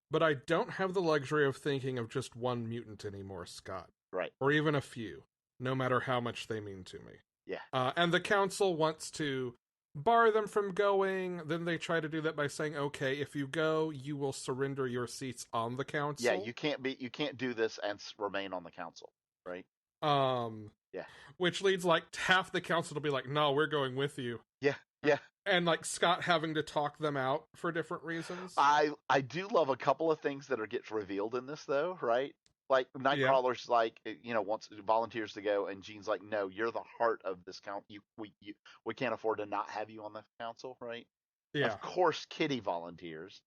but I don't have the luxury of thinking of just one mutant anymore, Scott. Right. Or even a few, no matter how much they mean to me. Yeah. And the council wants to bar them from going. Then they try to do that by saying, okay, if you go, you will surrender your seats on the council. Yeah, you can't do this and remain on the council, right? Yeah. Which leads like half the council to be like, no, we're going with you. Yeah. Yeah. And like Scott having to talk them out for different reasons. I do love a couple of things that gets revealed in this though, right? Like Nightcrawler's like, wants volunteers to go, and Jean's like, no, you're the heart of this council. We can't afford to not have you on the council, right? Yeah. Of course, Kitty volunteers.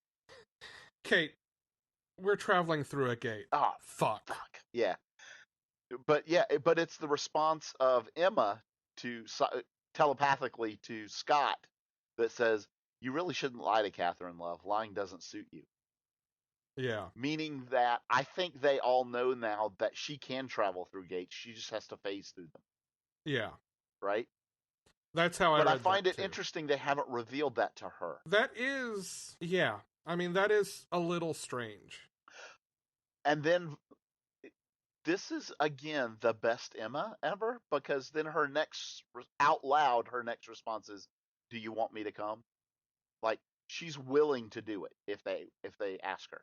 Kate, we're traveling through a gate. Ah, fuck. Yeah. But it's the response of Emma to telepathically to Scott that says, you really shouldn't lie to Catherine, love. Lying doesn't suit you. Yeah. Meaning that I think they all know now that she can travel through gates. She just has to phase through them. Yeah. Right? That's how But I find it interesting they haven't revealed that to her. That is, yeah. I mean, that is a little strange. And then this is, again, the best Emma ever, because then her next response is, do you want me to come? Like, she's willing to do it if they ask her.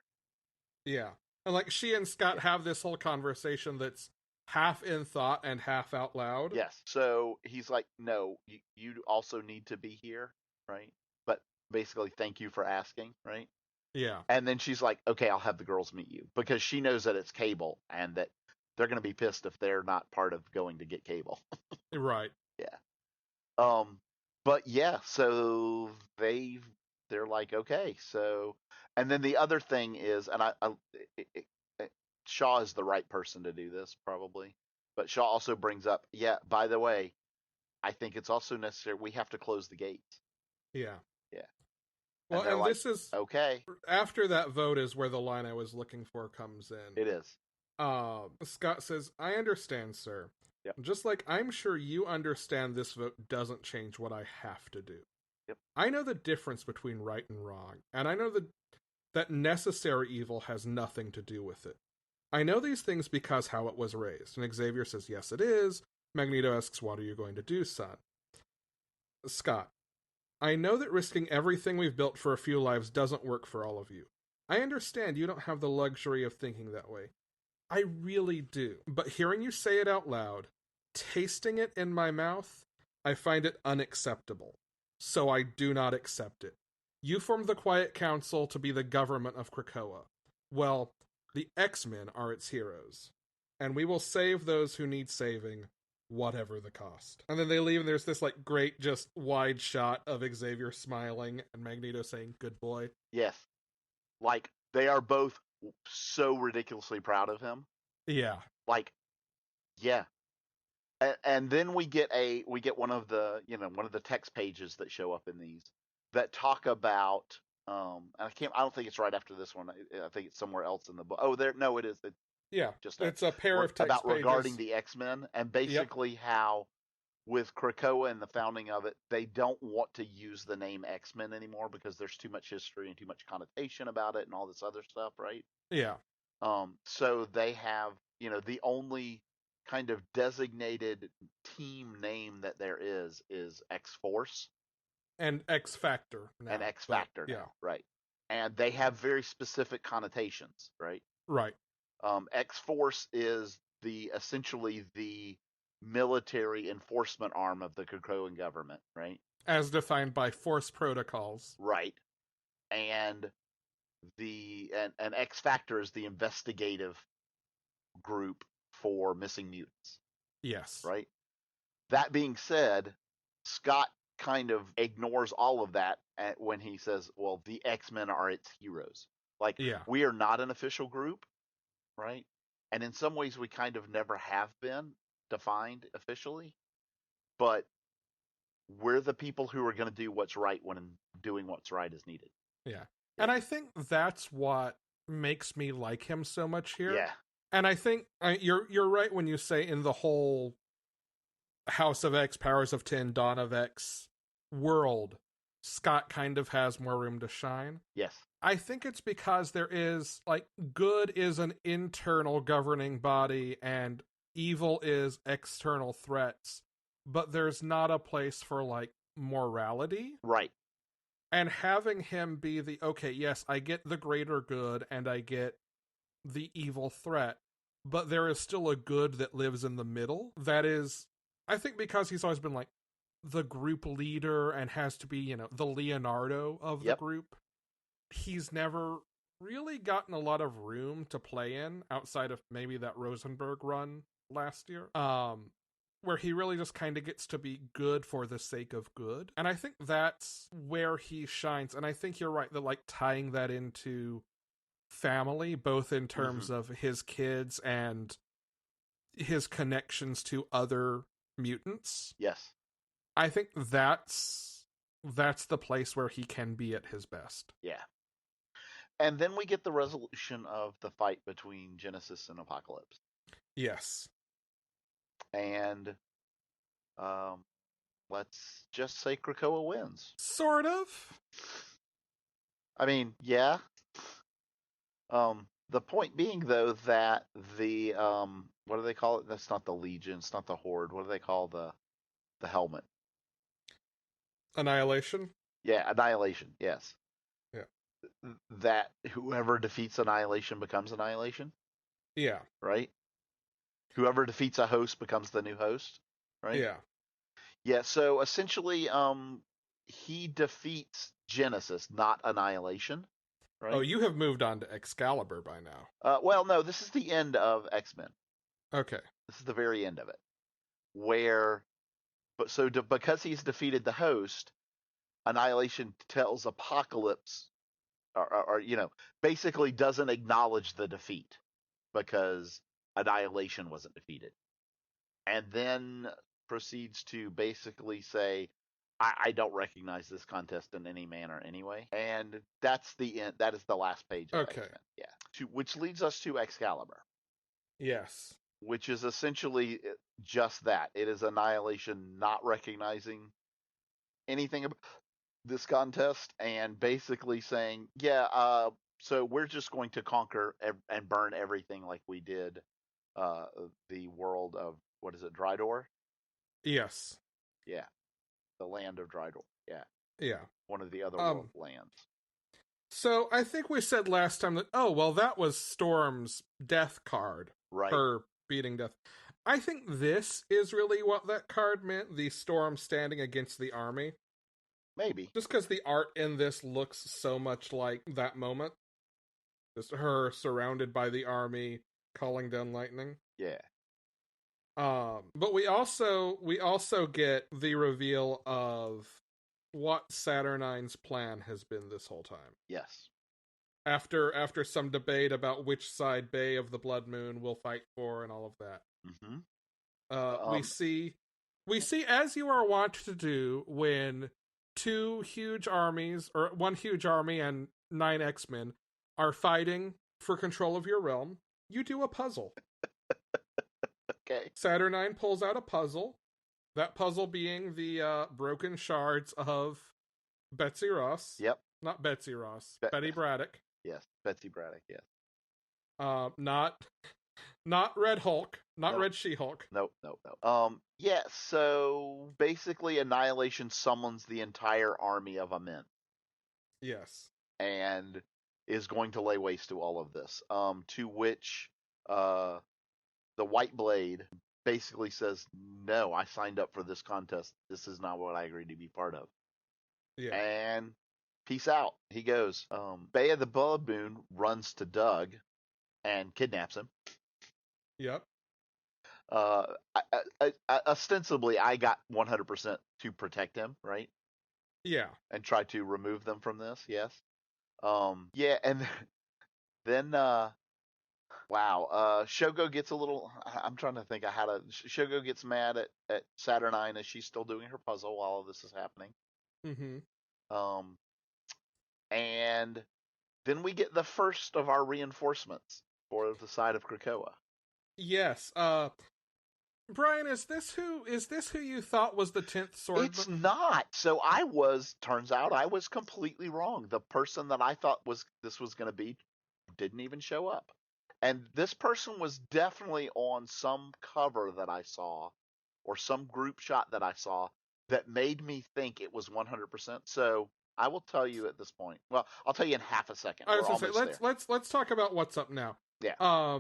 Yeah. And like she and Scott have this whole conversation that's half in thought and half out loud. Yes. So he's like, no, you also need to be here, right? But basically, thank you for asking, right? Yeah. And then she's like, okay, I'll have the girls meet you, because she knows that it's Cable and that they're going to be pissed if they're not part of going to get Cable. Right. Yeah. But yeah, so they're like, okay, so, and then the other thing is, and Shaw is the right person to do this probably, but Shaw also brings up, yeah, by the way, I think it's also necessary we have to close the gates. Yeah. Yeah. Well, and like, this is okay. After that vote is where the line I was looking for comes in. It is. Scott says, I understand, sir. Yep. Just like I'm sure you understand this vote doesn't change what I have to do. Yep. I know the difference between right and wrong, and I know that necessary evil has nothing to do with it. I know these things because how it was raised. And Xavier says, yes, it is. Magneto asks, what are you going to do, son? Scott, I know that risking everything we've built for a few lives doesn't work for all of you. I understand you don't have the luxury of thinking that way. I really do. But hearing you say it out loud, tasting it in my mouth, I find it unacceptable. So I do not accept it. You formed the Quiet Council to be the government of Krakoa. Well, the X-Men are its heroes. And we will save those who need saving, whatever the cost. And then they leave, and there's this like great just wide shot of Xavier smiling and Magneto saying, good boy. Yes. Like, they are both so ridiculously proud of him. Yeah. Like, yeah. And then we get one of the text pages that show up in these that talk about and I don't think it's right after this one. I think it's somewhere else in the book. Oh, there, no, it is. Yeah, just it's a pair of text about pages regarding the X-Men and basically how with Krakoa and the founding of it, they don't want to use the name X-Men anymore because there's too much history and too much connotation about it and all this other stuff, right? Yeah. So they have, the only kind of designated team name that there is X-Force And X Factor now. and X-Factor now, yeah. right? And they have very specific connotations, right? Right. X-Force is essentially the military enforcement arm of the Krakoan government, right? As defined by Force protocols. Right. And and X-Factor is the investigative group for missing mutants. Yes. Right? That being said, Scott kind of ignores all of that when he says, well, the X-Men are its heroes. Like, we are not an official group, right? And in some ways, we kind of never have been defined officially, but we're the people who are going to do what's right when doing what's right is needed. Yeah. And I think that's what makes me like him so much here. Yeah. And I think you're right when you say in the whole House of X, Powers of 10, Dawn of X world, Scott kind of has more room to shine. Yes. I think it's because there is, like, good is an internal governing body and evil is external threats, but there's not a place for, like, morality. Right. And having him be okay, yes, I get the greater good and I get the evil threat, but there is still a good that lives in the middle. That is, I think because he's always been, like, the group leader and has to be, the Leonardo of the group, he's never really gotten a lot of room to play in outside of maybe that Rosenberg run last year. Where he really just kind of gets to be good for the sake of good. And I think that's where he shines. And I think you're right that, like, tying that into family, both in terms of his kids and his connections to other mutants. Yes. I think that's the place where he can be at his best. Yeah. And then we get the resolution of the fight between Genesis and Apocalypse. Yes. And let's just say Krakoa wins. Sort of. I mean, yeah. The point being, though, that the what do they call it? That's not the Legion. It's not the Horde. What do they call the helmet? Annihilation? Yeah, Annihilation. Yes. Yeah. That whoever defeats Annihilation becomes Annihilation. Yeah. Right? Whoever defeats a host becomes the new host. Right? Yeah. Yeah, so essentially, he defeats Genesis, not Annihilation. Right? Oh, you have moved on to Excalibur by now. Well, no, this is the end of X-Men. Okay. This is the very end of it. Because he's defeated the host, Annihilation tells Apocalypse, or basically doesn't acknowledge the defeat because Annihilation wasn't defeated, and then proceeds to basically say, I don't recognize this contest in any manner anyway. And that's the end. That is the last page of X-Men. Yeah. Which leads us to Excalibur. Yes. Which is essentially just that. It is Annihilation not recognizing anything this contest and basically saying, yeah, so we're just going to conquer and burn everything like we did uh, the world of, what is it, Drydor? Yes. Yeah, the land of Drydor. Yeah, Yeah. one of the other world Um. lands. So I think we said last time that that was Storm's death card. Right. Her beating death. I think this is really what that card meant. The Storm standing against the army. Maybe. Just because the art in this looks so much like that moment. Just her surrounded by the army, calling down lightning. Yeah. But we also get the reveal of what Saturnine's plan has been this whole time. Yes. After some debate about which side Bay of the Blood Moon will fight for and all of that. Mm-hmm. We see as you are wont to do when two huge armies, or one huge army and 9 X-Men, are fighting for control of your realm, you do a puzzle. Okay. Saturnine pulls out a puzzle. That puzzle being the broken shards of Betsy Ross. Yep. Not Betsy Ross. Betty Braddock. Yes. Betsy Braddock. Yes. Not Red Hulk. Not Nope. Red She-Hulk. Nope. Yeah. So basically, Annihilation summons the entire army of Amen. Yes. And is going to lay waste to all of this. To which the White Blade basically says, "No, I signed up for this contest. This is not what I agreed to be part of." Yeah. And peace out. He goes. Bay of the Blood Moon runs to Doug and kidnaps him. Yep. Ostensibly, I got 100% to protect him, right? Yeah. And try to remove them from this. Yes. Yeah, and then wow, Shogo gets a little. I'm trying to think. Shogo gets mad at Saturnine as she's still doing her puzzle while all this is happening. Mm-hmm. And then we get the first of our reinforcements for the side of Krakoa. Yes. Brian, is this who you thought was the 10th swordman? It's not. So turns out I was completely wrong. The person that I thought this was going to be didn't even show up. And this person was definitely on some cover that I saw or some group shot that I saw that made me think it was 100%. So I will tell you at this point. Well, I'll tell you in half a second. I was going to say, let's talk about what's up now. Yeah.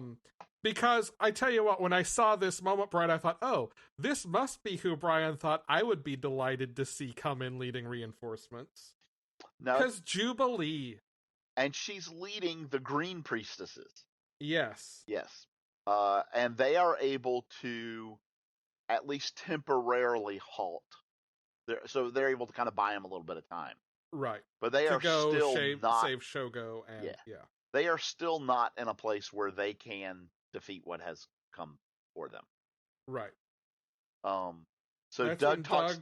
Because I tell you what, when I saw this moment, Brian, I thought, oh, this must be who Brian thought I would be delighted to see come in leading reinforcements. No. Because Jubilee. And she's leading the Green Priestesses. Yes. Yes. And they are able to at least temporarily halt. So they're able to kind of buy him a little bit of time. Right. But they are still not... save Shogo and yeah. They are still not in a place where they can defeat what has come for them. Right. So that's Doug talks.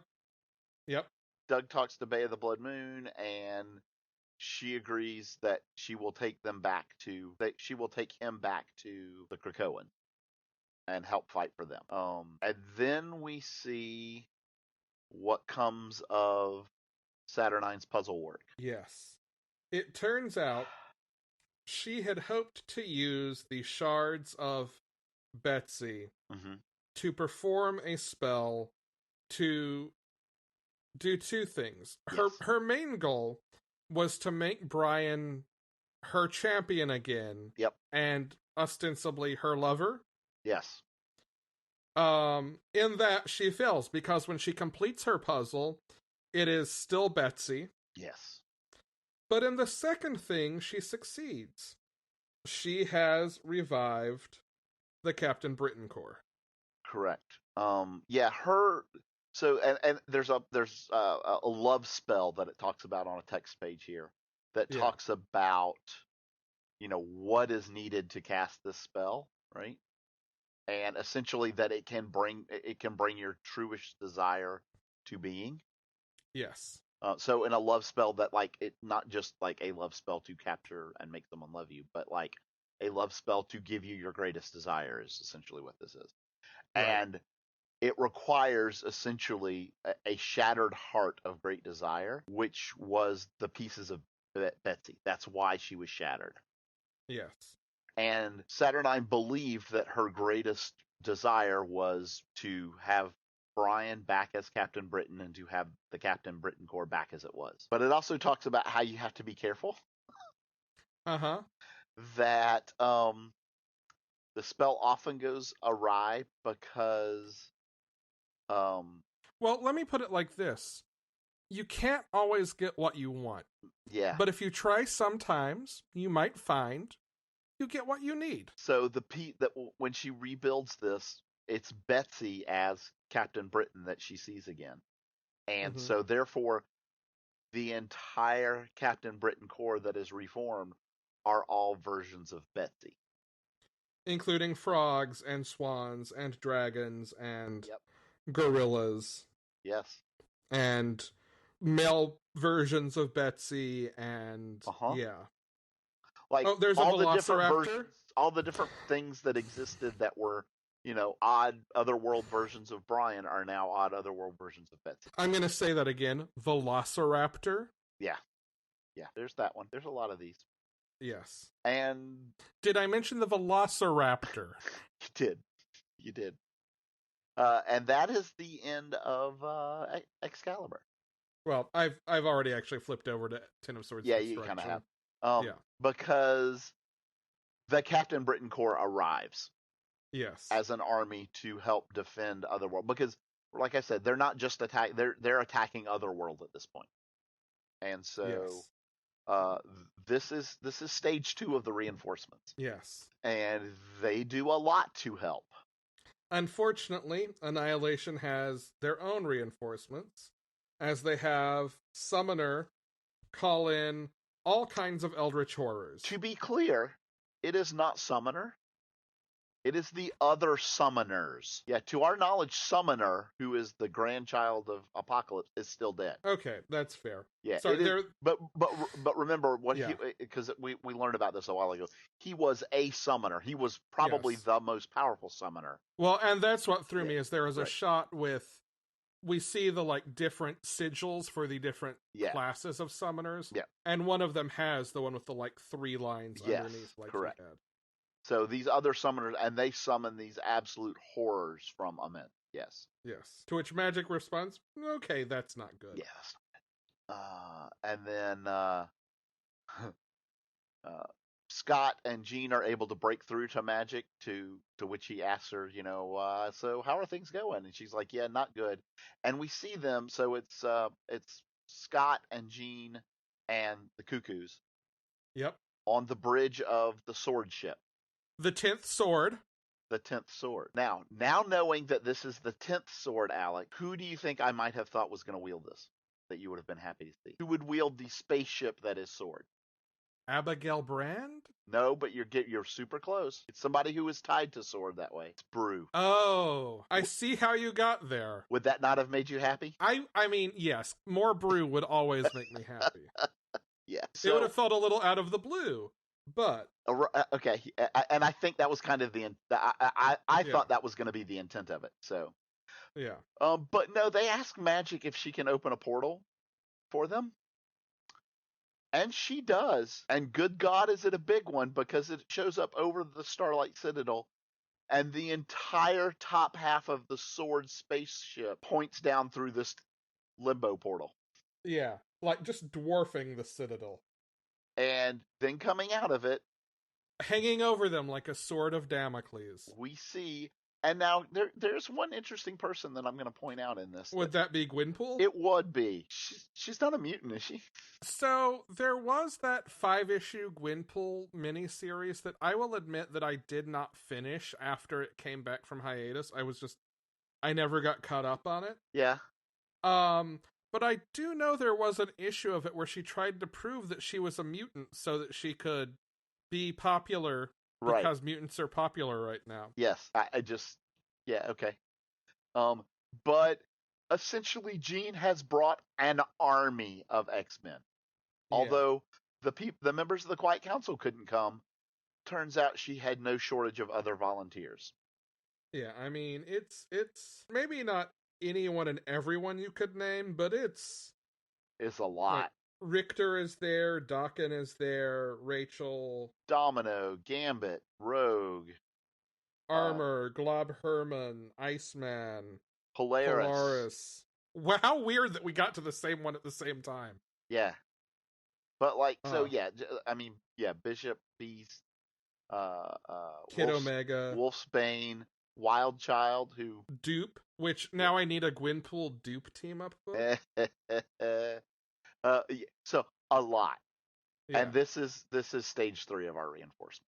Yep. Doug talks to Bay of the Blood Moon, and she agrees that she will take him back to the Krakoan and help fight for them. And then we see what comes of Saturnine's puzzle work. Yes. It turns out she had hoped to use the shards of Betsy to perform a spell to do two things. Her main goal was to make Brian her champion again. Yep. And ostensibly her lover. Yes. In that she fails because when she completes her puzzle, it is still Betsy. Yes. But in the second thing, she succeeds. She has revived the Captain Britain Corps. Correct. Yeah, her. So and there's a love spell that it talks about on a text page here that talks about what is needed to cast this spell, right? And essentially that it can bring your truest desire to being. Yes. So in a love spell that it not just like a love spell to capture and make someone love you, but like a love spell to give you your greatest desire is essentially what this is. Right. And it requires essentially a shattered heart of great desire, which was the pieces of Betsy. That's why she was shattered. Yes. And Saturnine believed that her greatest desire was to have Brian back as Captain Britain and to have the Captain Britain Corps back as it was. But it also talks about how you have to be careful. Uh-huh. That the spell often goes awry because well, let me put it like this. You can't always get what you want. yeah. But if you try sometimes, you might find you get what you need. So that when she rebuilds this, it's Betsy as Captain Britain that she sees again. And so therefore the entire Captain Britain Corps that is reformed are all versions of Betsy. Including frogs and swans and dragons and Yep. gorillas. Yes. And male versions of Betsy and yeah. Like there's all a the different velociraptor. versions, all the different things that existed that were, odd otherworld versions of Brian are now odd otherworld versions of Betsy. I'm going to say that again. Velociraptor. Yeah. Yeah, there's that one. There's a lot of these. Yes. And did I mention the velociraptor? You did. And that is the end of Excalibur. Well, I've already actually flipped over to Ten of Swords. Yeah, you kind of have. Yeah. Because the Captain Britain Corps arrives. Yes. As an army to help defend Otherworld. Because, like I said, they're not just they're attacking Otherworld at this point. And so this is stage 2 of the reinforcements. Yes. And they do a lot to help. Unfortunately, Annihilation has their own reinforcements, as they have Summoner call in all kinds of eldritch horrors. To be clear, it is not Summoner. It is the other summoners. Yeah, to our knowledge, Summoner, who is the grandchild of Apocalypse, is still dead. Okay, that's fair. Yeah, sorry, but remember what because we learned about this a while ago. He was a summoner. He was probably the most powerful summoner. Well, and that's what threw me is there was a shot with we see the different sigils for the different classes of summoners. Yeah, and one of them has the one with the 3 lines underneath. Correct. So these other summoners, and they summon these absolute horrors from Ament. Yes. Yes. To which Magic responds, okay, that's not good. Yes. And then Scott and Jean are able to break through to Magic, to which he asks her, so how are things going? And she's like, yeah, not good. And we see them, so it's Scott and Jean and the Cuckoos. Yep. On the bridge of the sword ship. The 10th sword. The 10th sword. Now knowing that this is the 10th sword, Alec, who do you think I might have thought was going to wield this? That you would have been happy to see. Who would wield the spaceship that is sword? Abigail Brand? No, but you're super close. It's somebody who is tied to sword that way. It's Brew. Oh, I see how you got there. Would that not have made you happy? I mean, yes, more Brew would always make me happy. Yeah. It would have felt a little out of the blue. But okay, and I think that was kind of I thought that was going to be the intent of it. So yeah. But no, they ask Magic if she can open a portal for them, and she does. And good God, is it a big one, because it shows up over the Starlight Citadel, and the entire top half of the sword spaceship points down through this limbo portal. Yeah, just dwarfing the Citadel. And then coming out of it, hanging over them like a sword of Damocles, we see. And now there's one interesting person that I'm going to point out in this. Would that be Gwynpool? It would be. She's not a mutant, is she? So there was that 5-issue Gwynpool miniseries that I will admit that I did not finish after it came back from hiatus. I never got caught up on it. Yeah. But I do know there was an issue of it where she tried to prove that she was a mutant so that she could be popular, because mutants are popular right now. Yes, okay. But essentially Jean has brought an army of X-Men. Yeah. Although the members of the Quiet Council couldn't come, turns out she had no shortage of other volunteers. Yeah, I mean, it's maybe not anyone and everyone you could name, but it's It's a like lot. Richter is there, Dakin is there, Rachel, Domino, Gambit, Rogue, Armor, Glob Herman, Iceman, Polaris. Polaris. Wow, how weird that we got to the same one at the same time. Yeah. But like, so Uh, yeah, I mean, yeah, Bishop, Beast, Kid Omega, Wolfsbane, Wild Child, who Dupe, which now I need a Gwynpool Dupe team up book. so a lot. Yeah. And this is stage 3 of our reinforcement.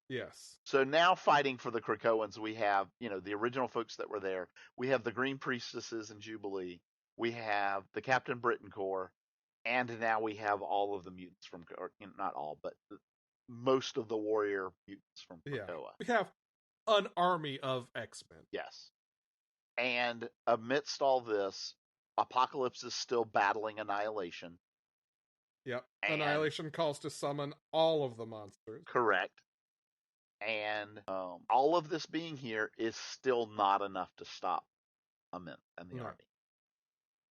Yes. So now fighting for the Krakoans, we have, the original folks that were there. We have the Green Priestesses and Jubilee. We have the Captain Britain Corps. And now we have all of the mutants from, or not all, but most of the warrior mutants from Krakoa. Yeah. We have an army of X-Men. Yes. And amidst all this, Apocalypse is still battling Annihilation. Yep. Annihilation calls to summon all of the monsters. Correct. And all of this being here is still not enough to stop Ament and the army.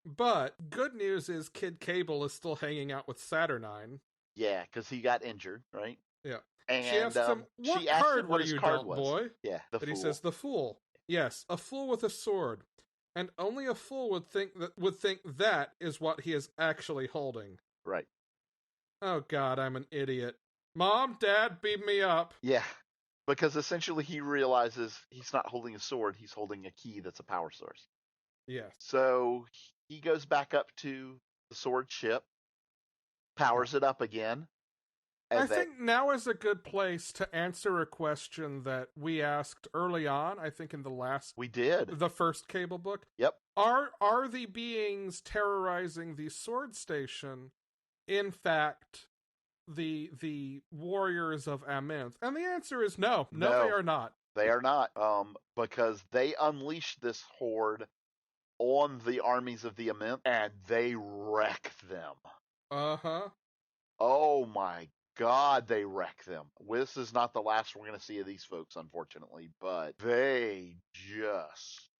But good news is Kid Cable is still hanging out with Saturnine. Yeah, because he got injured, right? Yeah. And she asks him, what card were you dealt, boy? Yeah, the Fool. Fool. He says, the Fool. Yes, a fool with a sword. And only a fool would think that is what he is actually holding. Right. Oh God, I'm an idiot. Mom, Dad, beam me up. Yeah, because essentially he realizes he's not holding a sword, he's holding a key that's a power source. Yes. So he goes back up to the sword ship, powers it up again. I think now is a good place to answer a question that we asked early on, I think in the first Cable book. Yep. Are the beings terrorizing the sword station in fact the warriors of Amenth? And the answer is no. No, they are not. They are not. Because they unleashed this horde on the armies of the Amenth and they wreck them. Uh-huh. Oh my God, they wreck them. This is not the last we're going to see of these folks, unfortunately, but they just,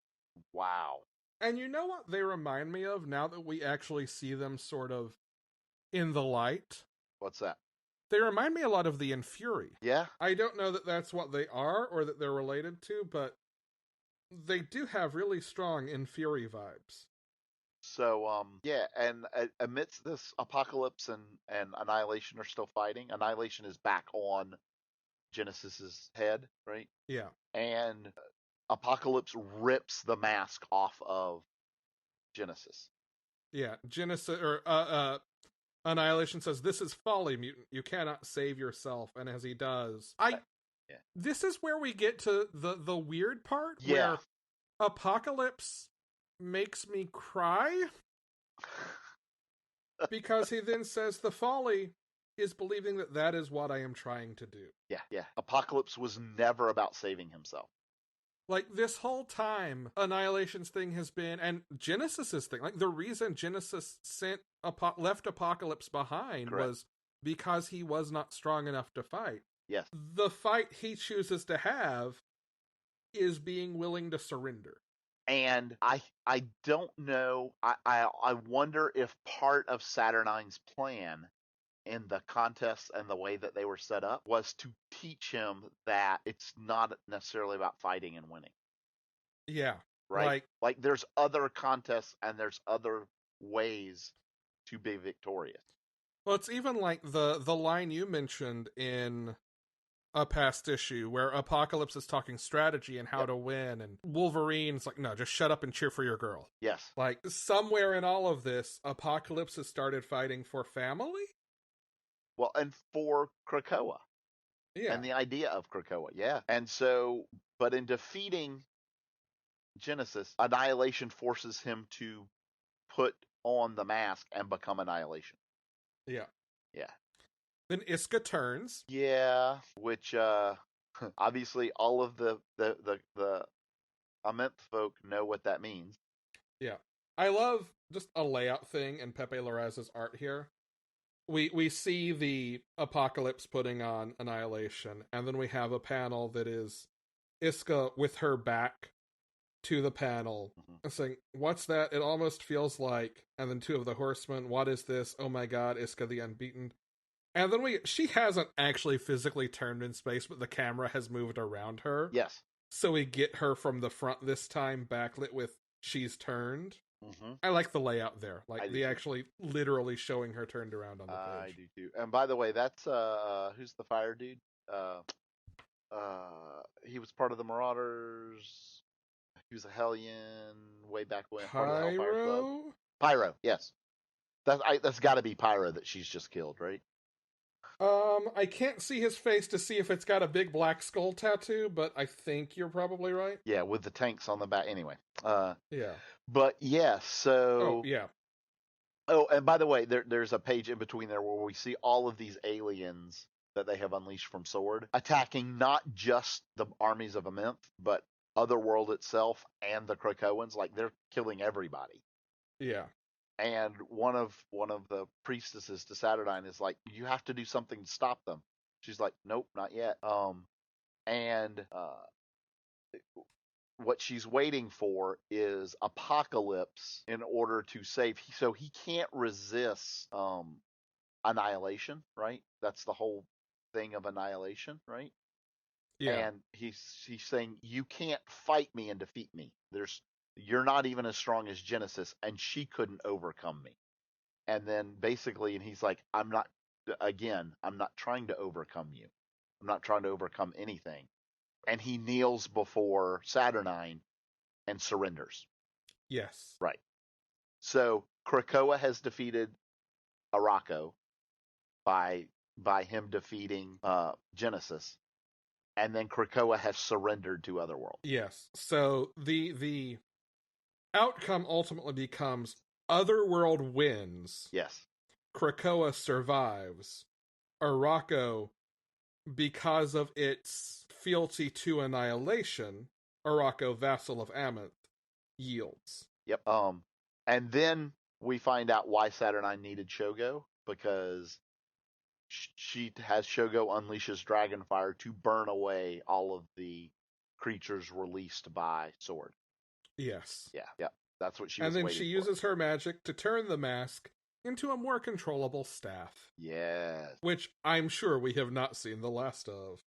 wow. And you know what they remind me of now that we actually see them sort of in the light? What's that? They remind me a lot of the Infuri. Yeah. I don't know that that's what they are or that they're related to, but they do have really strong Infuri vibes. So, yeah, and amidst this, Apocalypse and Annihilation are still fighting. Annihilation is back on Genesis's head, right? Yeah. And Apocalypse rips the mask off of Genesis. Yeah, Genesis, or Annihilation says, this is folly, mutant. You cannot save yourself. And as he does, this is where we get to the weird part where Apocalypse makes me cry because he then says the folly is believing that is what I am trying to do. Yeah. Apocalypse was never about saving himself. Like, this whole time, Annihilation's thing has been, and Genesis's thing, like, the reason Genesis left Apocalypse behind was because he was not strong enough to fight. Yes. The fight he chooses to have is being willing to surrender. And I don't know, I wonder if part of Saturnine's plan in the contests and the way that they were set up was to teach him that it's not necessarily about fighting and winning. Yeah. Right? Like there's other contests and there's other ways to be victorious. Well, it's even like the line you mentioned in a past issue where Apocalypse is talking strategy and how to win, and Wolverine's like, no, just shut up and cheer for your girl. Yes. Like, somewhere in all of this, Apocalypse has started fighting for family? Well, and for Krakoa. Yeah. And the idea of Krakoa, yeah. And so, but in defeating Genesis, Annihilation forces him to put on the mask and become Annihilation. Yeah. Yeah. Then Iska turns. Yeah, which obviously all of the Amenth folk know what that means. Yeah. I love just a layout thing in Pepe Larraz's art here. We see the Apocalypse putting on Annihilation, and then we have a panel that is Iska with her back to the panel and saying, "What's that? It almost feels like." And then two of the horsemen, "What is this? Oh my god, Iska the Unbeaten." And then she hasn't actually physically turned in space, but the camera has moved around her. Yes. So we get her from the front this time, backlit with "she's turned." Mm-hmm. I like the layout there, like the too. actually literally showing her turned around on the page. I do too. And by the way, that's who's the fire dude? He was part of the Marauders. He was a Hellion way back when. Part of the Hellfire Club. Pyro, yes. That's got to be Pyro that she's just killed, right? I can't see his face to see if it's got a big black skull tattoo, but I think you're probably right. Yeah, with the tanks on the back. Anyway. Yeah. But yeah, so. Oh, yeah. Oh, and by the way, there's a page in between there where we see all of these aliens that they have unleashed from Sword attacking not just the armies of Amenth, but Otherworld itself and the Krakoans. Like they're killing everybody. Yeah. And one of the priestesses to Saturnine is like, "You have to do something to stop them." She's like, "Nope, not yet." And what she's waiting for is Apocalypse in order to save. So he can't resist annihilation, right? That's the whole thing of annihilation, right? Yeah. And he's saying, "You can't fight me and defeat me. You're not even as strong as Genesis, and she couldn't overcome me." And then basically, and he's like, I'm not trying to overcome you. I'm not trying to overcome anything. And he kneels before Saturnine and surrenders. Yes. Right. So Krakoa has defeated Arakko by him defeating Genesis. And then Krakoa has surrendered to Otherworld. Yes. So the outcome ultimately becomes Otherworld wins. Yes. Krakoa survives. Arakko, because of its fealty to annihilation, Arakko, vassal of Amenth, yields. Yep. And then we find out why Saturnine needed Shogo, because she has Shogo unleashes Dragonfire to burn away all of the creatures released by Sword. Yes. Yeah. That's what she and was then waiting she for. uses her magic to turn the mask into a more controllable staff. Yes. Which I'm sure we have not seen the last of.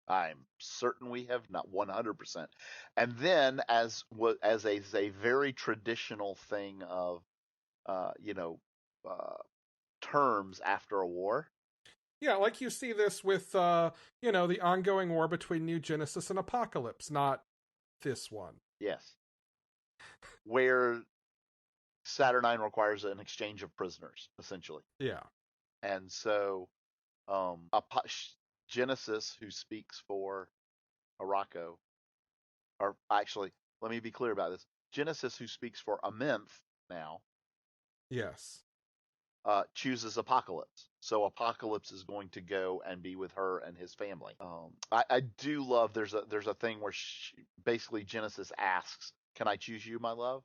I'm certain we have not, 100%. And then, as a very traditional thing of, terms after a war. Yeah, like you see this with, the ongoing war between New Genesis and Apocalypse, not this one. Yes. Where Saturnine requires an exchange of prisoners, essentially. Yeah. And so, Genesis, who speaks for Arakko, or actually, let me be clear about this. Genesis, who speaks for Amenth now, Yes. chooses Apocalypse. So Apocalypse is going to go and be with her and his family. I do love there's a thing where basically Genesis asks, "Can I choose you, my love?"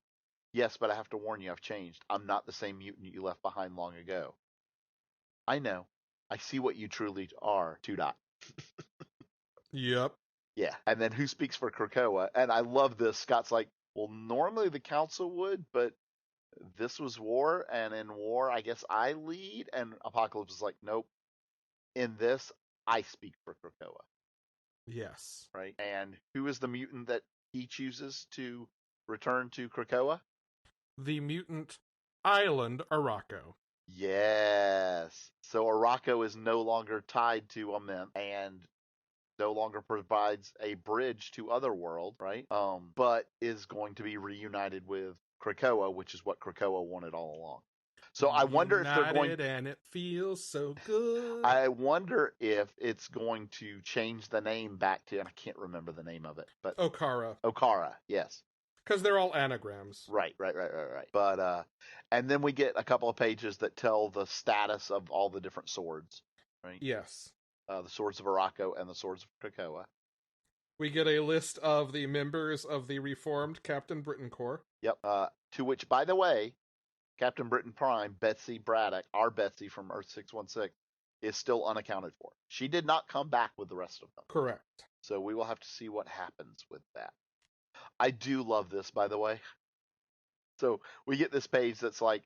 "Yes, but I have to warn you, I've changed. I'm not the same mutant you left behind long ago." "I know. I see what you truly are." Two dot. Yep. Yeah. And then who speaks for Krakoa? And I love this. Scott's like, "Well, normally the council would, but this was war, and in war, I guess I lead." And Apocalypse is like, "Nope. In this, I speak for Krakoa." Yes. Right? And who is the mutant that he chooses to return to Krakoa? The mutant island Arakko. Yes. So Arakko is no longer tied to Amenth and no longer provides a bridge to Otherworld, right? But is going to be reunited with Krakoa, which is what Krakoa wanted all along. So I wonder if they're going, and it feels so good. I wonder if it's going to change the name back to, and I can't remember the name of it, but Okara, yes. Because they're all anagrams. Right. But and then we get a couple of pages that tell the status of all the different swords, right? Yes. The swords of Arakko and the swords of Krakoa. We get a list of the members of the reformed Captain Britain Corps. Yep. To which, by the way, Captain Britain Prime, Betsy Braddock, our Betsy from Earth 616, is still unaccounted for. She did not come back with the rest of them. Correct. So we will have to see what happens with that. I do love this, by the way. So we get this page that's like,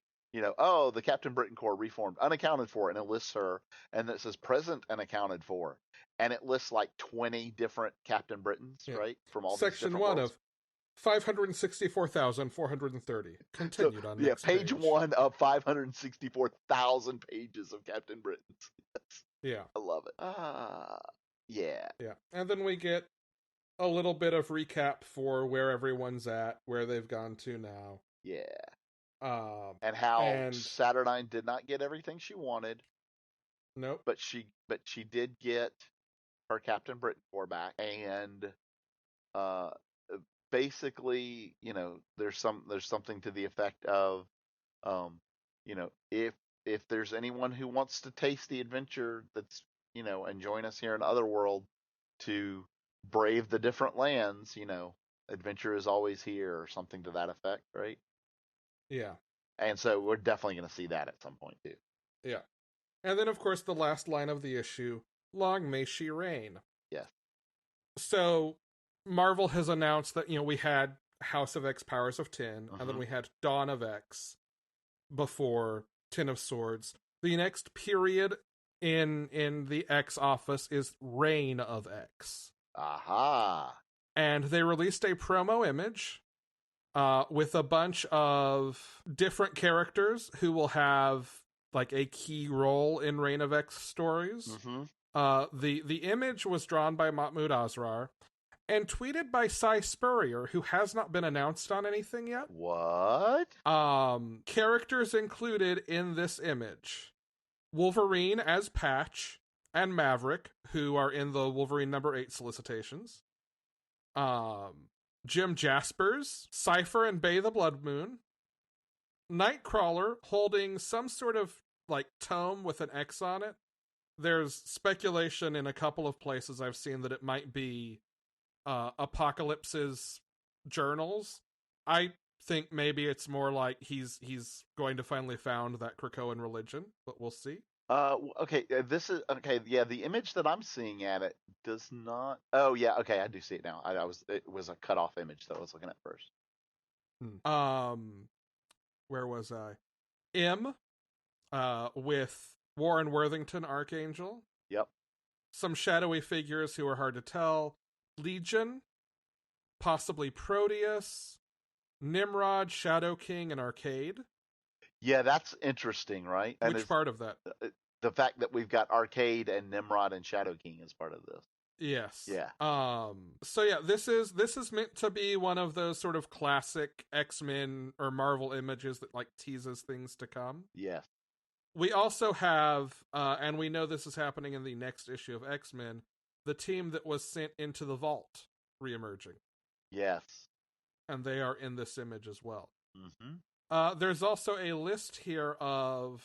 oh, the Captain Britain Corps reformed, unaccounted for, and it lists her, and it says present and accounted for, and it lists like 20 different Captain Britons, Yeah. right, from all these Section different 1 worlds. of 564,430. Continued on yeah, next page 1 of 564,000 pages of Captain Britons. Yeah. I love it. Yeah. Yeah. And then we get a little bit of recap for where everyone's at, where they've gone to now. Yeah. Um, And how and Saturnine did not get everything she wanted, nope. but she did get her Captain Britain Corps back, and uh, basically, there's something to the effect of, if there's anyone who wants to taste the adventure that's, and join us here in Otherworld to brave the different lands, adventure is always here, or something to that effect, right? Yeah. And so we're definitely going to see that at some point too. Yeah. And then, of course, the last line of the issue, long may she reign. Yes. So Marvel has announced that, we had House of X, Powers of 10, and then we had Dawn of X before 10 of Swords. The next period in the X office is Reign of X. Aha. And they released a promo image with a bunch of different characters who will have like a key role in Reign of X stories. The image was drawn by Mahmoud Asrar and tweeted by Cy Spurrier, who has not been announced on anything yet. What? Characters included in this image: Wolverine as Patch and Maverick, who are in the Wolverine #8 solicitations. Jim Jaspers, Cypher and Bay the Blood Moon, Nightcrawler holding some sort of like tome with an X on it. There's speculation in a couple of places I've seen that it might be Apocalypse's journals. I think maybe it's more like he's going to finally found that Krakoan religion, but we'll see. Okay, this is okay. Yeah, the image that I'm seeing at it does not. Oh, yeah. Okay, I do see it now. It was a cut off image that I was looking at first. Where was I? M, with Warren Worthington, Archangel. Yep. Some shadowy figures who are hard to tell. Legion, possibly Proteus, Nimrod, Shadow King, and Arcade. Yeah, that's interesting, right? And which part of that? The fact that we've got Arcade and Nimrod and Shadow King as part of this. Yes. Yeah. So yeah, this is meant to be one of those sort of classic X-Men or Marvel images that like teases things to come. Yes. We also have, and we know this is happening in the next issue of X-Men, the team that was sent into the vault reemerging. Yes. And they are in this image as well. Mm-hmm. There's also a list here of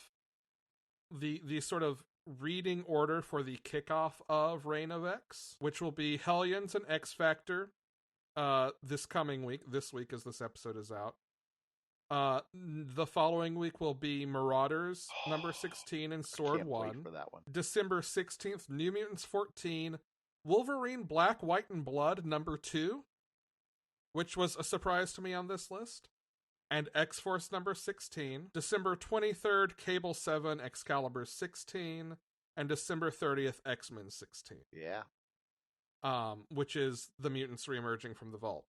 the sort of reading order for the kickoff of Reign of X, which will be Hellions and X Factor this coming week. This week, as this episode is out. The following week will be Marauders #16 and Sword 1. Wait for that one. December 16th, New Mutants 14, Wolverine Black, White, and Blood #2, which was a surprise to me on this list, and X-Force #16. December 23rd, Cable 7, Excalibur 16, and December 30th, X-Men 16. Yeah. Which is the mutants reemerging from the vault.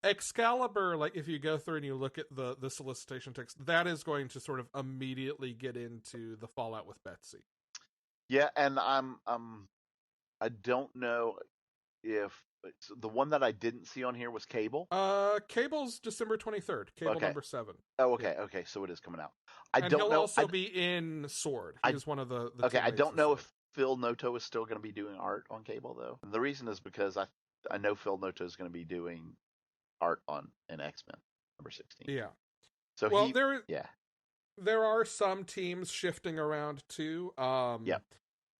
Excalibur, like if you go through and you look at the solicitation text, that is going to sort of immediately get into the fallout with Betsy. Yeah, and I don't know if the one that I didn't see on here was Cable. Cable's December 23rd, Cable #7. Oh, okay, yeah. Okay, so it is coming out. He'll also be in Sword. He's one of the okay, I don't know if Phil Noto is still going to be doing art on Cable though. And the reason is because I know Phil Noto is going to be doing art on an X-Men #16. Yeah. So there are some teams shifting around too. Yeah.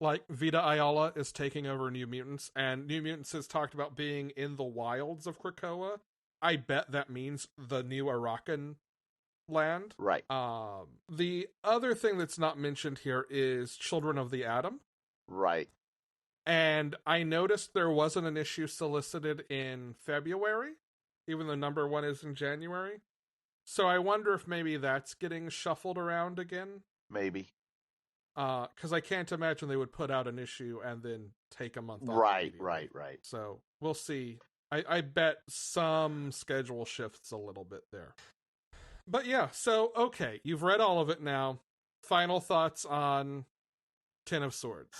Like Vita Ayala is taking over New Mutants, and New Mutants has talked about being in the wilds of Krakoa. I bet that means the new Arakan land. Right. The other thing that's not mentioned here is Children of the Atom. Right. And I noticed there wasn't an issue solicited in February, even though number 1 is in January. So I wonder if maybe that's getting shuffled around again. Maybe. Because I can't imagine they would put out an issue and then take a month off Right, immediately. right. So we'll see. I bet some schedule shifts a little bit there. But yeah, so okay, you've read all of it now. Final thoughts on Ten of Swords.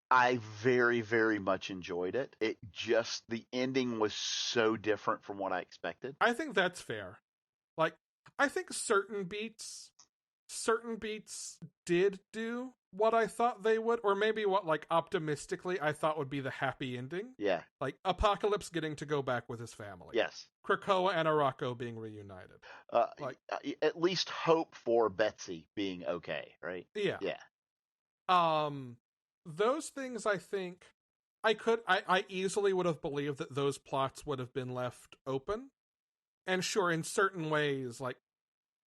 I very, very much enjoyed it. It just, the ending was so different from what I expected. I think that's fair. Like, I think certain beats did do what I thought they would, or maybe what, like, optimistically I thought would be the happy ending. Yeah. Like, Apocalypse getting to go back with his family. Yes. Krakoa and Arako being reunited. At least hope for Betsy being okay, right? Yeah. Yeah. Those things, I think, I easily would have believed that those plots would have been left open. And sure, in certain ways, like,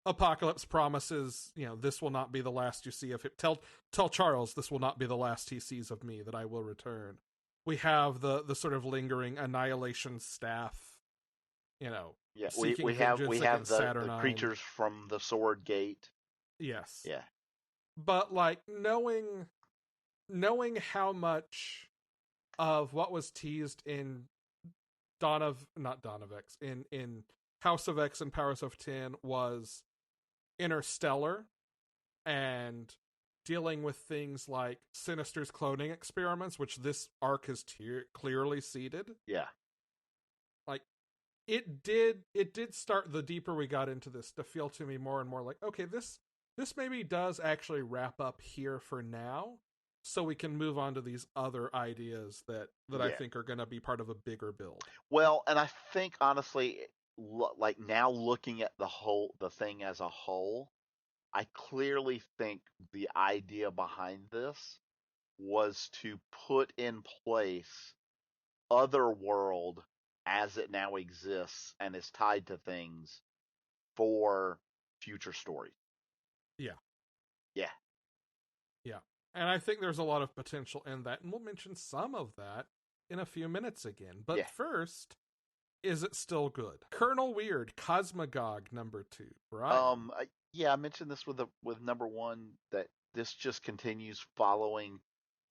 Apocalypse promises, this will not be the last you see of him. Tell Charles this will not be the last he sees of me, that I will return. We have the sort of lingering Annihilation staff, Yeah, seeking we have vengeance the Saturnine. creatures from the Sword Gate. Yes. Yeah. But, like, knowing how much of what was teased in not Dawn of X, in House of X and Powers of 10 was interstellar and dealing with things like Sinister's cloning experiments, which this arc is clearly seeded. Yeah. Like, it did start, the deeper we got into this, to feel to me more and more like, okay, this maybe does actually wrap up here for now, so we can move on to these other ideas that I think are going to be part of a bigger build. Well, and I think honestly, like, now looking at the thing as a whole, I clearly think the idea behind this was to put in place Otherworld as it now exists and is tied to things for future stories. Yeah. Yeah. Yeah. And I think there's a lot of potential in that, and we'll mention some of that in a few minutes again. But first, is it still good? Colonel Weird, Cosmagog number 2. Brian. I mentioned this with number 1, that this just continues following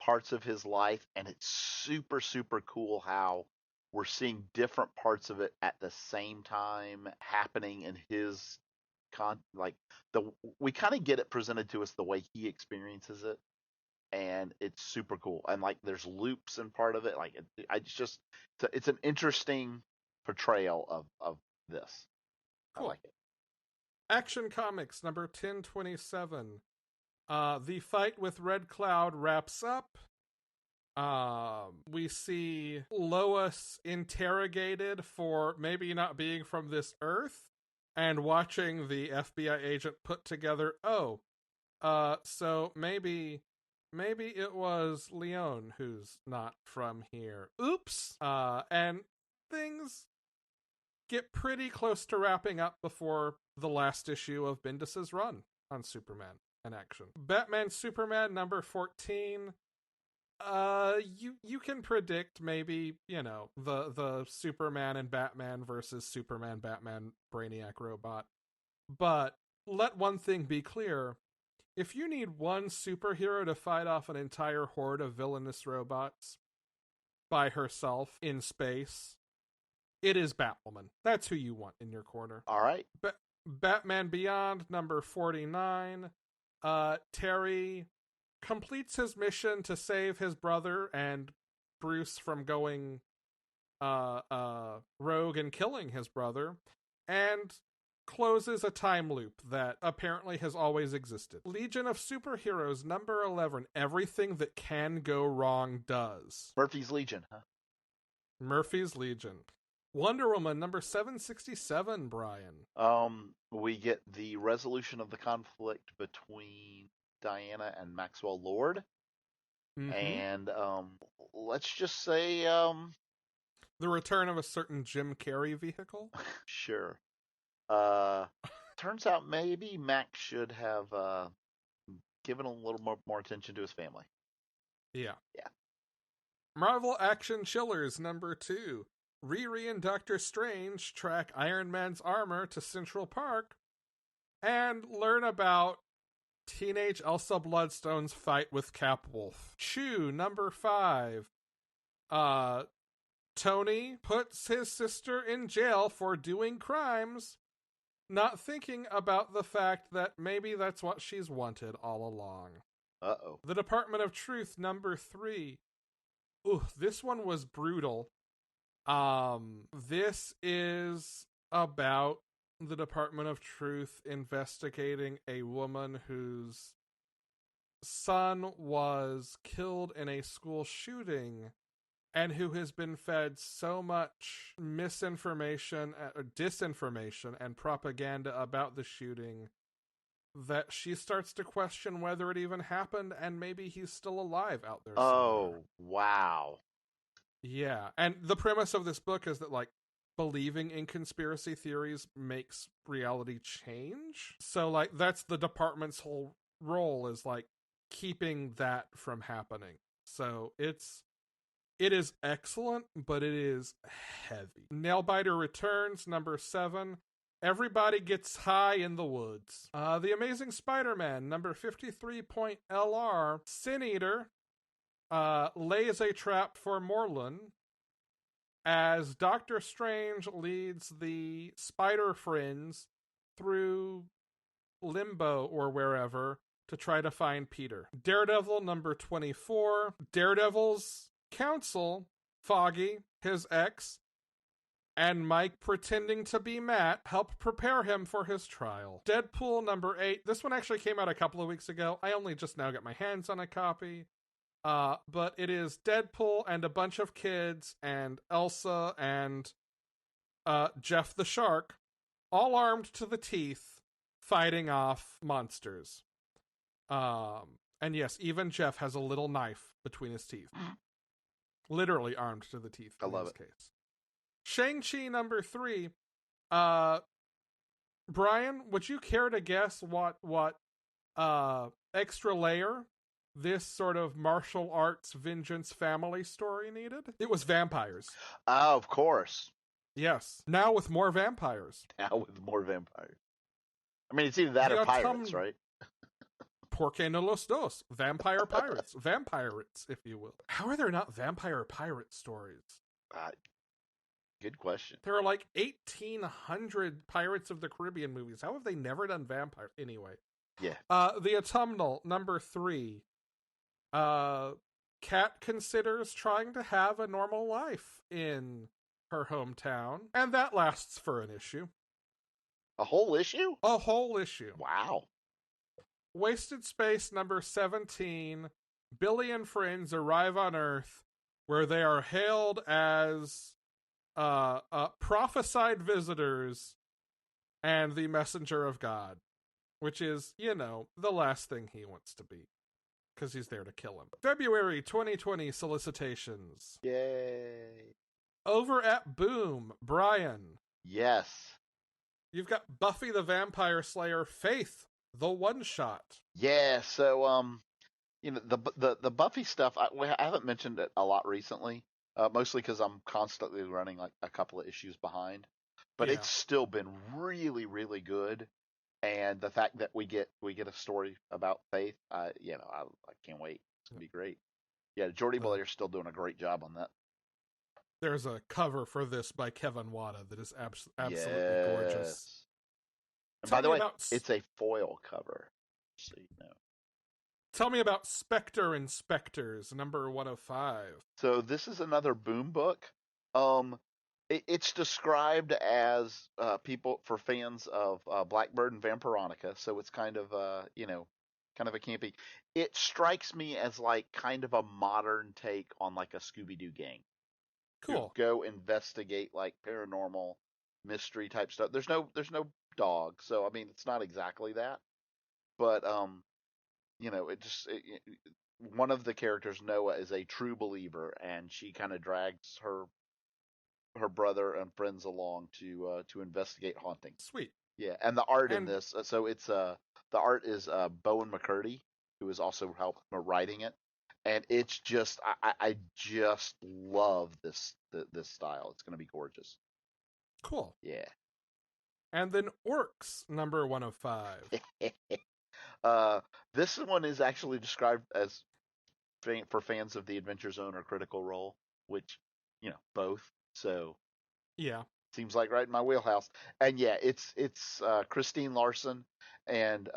parts of his life, and it's super, super cool how we're seeing different parts of it at the same time happening in his we kind of get it presented to us the way he experiences it, and it's super cool. And like, there's loops in part of it. Like, it's an interesting portrayal of this. Cool. I like it. Action Comics number 1027. The fight with Red Cloud wraps up. We see Lois interrogated for maybe not being from this Earth, and watching the FBI agent put together, so maybe it was Leon who's not from here. Oops. And things get pretty close to wrapping up before the last issue of Bendis's run on Superman in action. Batman Superman number 14. You can predict maybe, the Superman and Batman versus Superman, Batman, Brainiac robot. But let one thing be clear. If you need one superhero to fight off an entire horde of villainous robots by herself in space, it is Batwoman. That's who you want in your corner. All right. Batman Beyond number 49. Terry completes his mission to save his brother and Bruce from going rogue and killing his brother, and closes a time loop that apparently has always existed. Legion of Superheroes number 11. Everything that can go wrong does. Murphy's Legion, huh? Murphy's Legion. Wonder Woman number 767, Brian. We get the resolution of the conflict between Diana and Maxwell Lord. Mm-hmm. And let's just say the return of a certain Jim Carrey vehicle. Sure. Turns out maybe Max should have given a little more attention to his family. Yeah. Marvel Action Chillers #2. Riri and Doctor Strange track Iron Man's armor to Central Park and learn about teenage Elsa Bloodstone's fight with Capwolf. Chew #5. Tony puts his sister in jail for doing crimes, not thinking about the fact that maybe that's what she's wanted all along. Uh-oh. The Department of Truth #3. Ooh, this one was brutal. This is about the Department of Truth investigating a woman whose son was killed in a school shooting and who has been fed so much misinformation or disinformation and propaganda about the shooting that she starts to question whether it even happened and maybe he's still alive out there somewhere. Oh, wow. Yeah, and the premise of this book is that, like, believing in conspiracy theories makes reality change. So, like, that's the department's whole role, is, like, keeping that from happening. So it is excellent, but it is heavy. Nailbiter Returns #7. Everybody Gets High in the Woods. The Amazing Spider-Man #53.LR. Sin Eater lays a trap for Morlun as Doctor Strange leads the Spider Friends through Limbo or wherever to try to find Peter. Daredevil #24. Daredevil's counsel, Foggy, his ex, and Mike pretending to be Matt help prepare him for his trial. Deadpool #8. This one actually came out a couple of weeks ago. I only just now got my hands on a copy. But it is Deadpool and a bunch of kids and Elsa and Jeff the Shark, all armed to the teeth, fighting off monsters. And yes, even Jeff has a little knife between his teeth. Literally armed to the teeth in this case. Shang-Chi #3. Brian, would you care to guess what extra layer this sort of martial arts vengeance family story needed? It was vampires. Oh, of course. Yes. Now with more vampires. Now with more vampires. I mean, it's either that or pirates, right? Porque no los dos. Vampire pirates. Vampirates, if you will. How are there not vampire pirate stories? Good question. There are like 1,800 Pirates of the Caribbean movies. How have they never done vampire? Anyway. Yeah. The Autumnal #3. Kat considers trying to have a normal life in her hometown, and that lasts for an issue. A whole issue? A whole issue. Wow. Wasted Space #17. Billy and friends arrive on Earth, where they are hailed as prophesied visitors and the messenger of God, which is, the last thing he wants to be, because he's there to kill him. February 2020 Solicitations. Yay. Over at Boom, Brian. Yes. You've got Buffy the Vampire Slayer Faith, the one-shot. Yeah, so, the Buffy stuff, I haven't mentioned it a lot recently, mostly because I'm constantly running like a couple of issues behind. But it's still been really, really good. And the fact that we get a story about Faith, I can't wait. It's gonna be great. Yeah, Jordy Blair's still doing a great job on that. There's a cover for this by Kevin Wada that is absolutely gorgeous. And by the way, it's a foil cover, so you know. Tell me about Spectre and Spectres, #105. So this is another Boom book. It's described as for fans of Blackbird and Vampironica, so it's kind of kind of a campy. It strikes me as like kind of a modern take on like a Scooby-Doo gang. Cool. Go investigate like paranormal mystery type stuff. There's no dog, so I mean it's not exactly that, but one of the characters, Noah, is a true believer, and she kind of drags her brother and friends along to investigate hauntings. Sweet. Yeah, and the art in this, so it's the art is Bowen McCurdy, who is also helped writing it, and it's just I just love this style. It's going to be gorgeous. Cool. Yeah. And then Orcs, number 105. This one is actually described as for fans of the Adventure Zone or Critical Role, which both. So Yeah. seems like right in my wheelhouse. And yeah, it's Christine Larson, and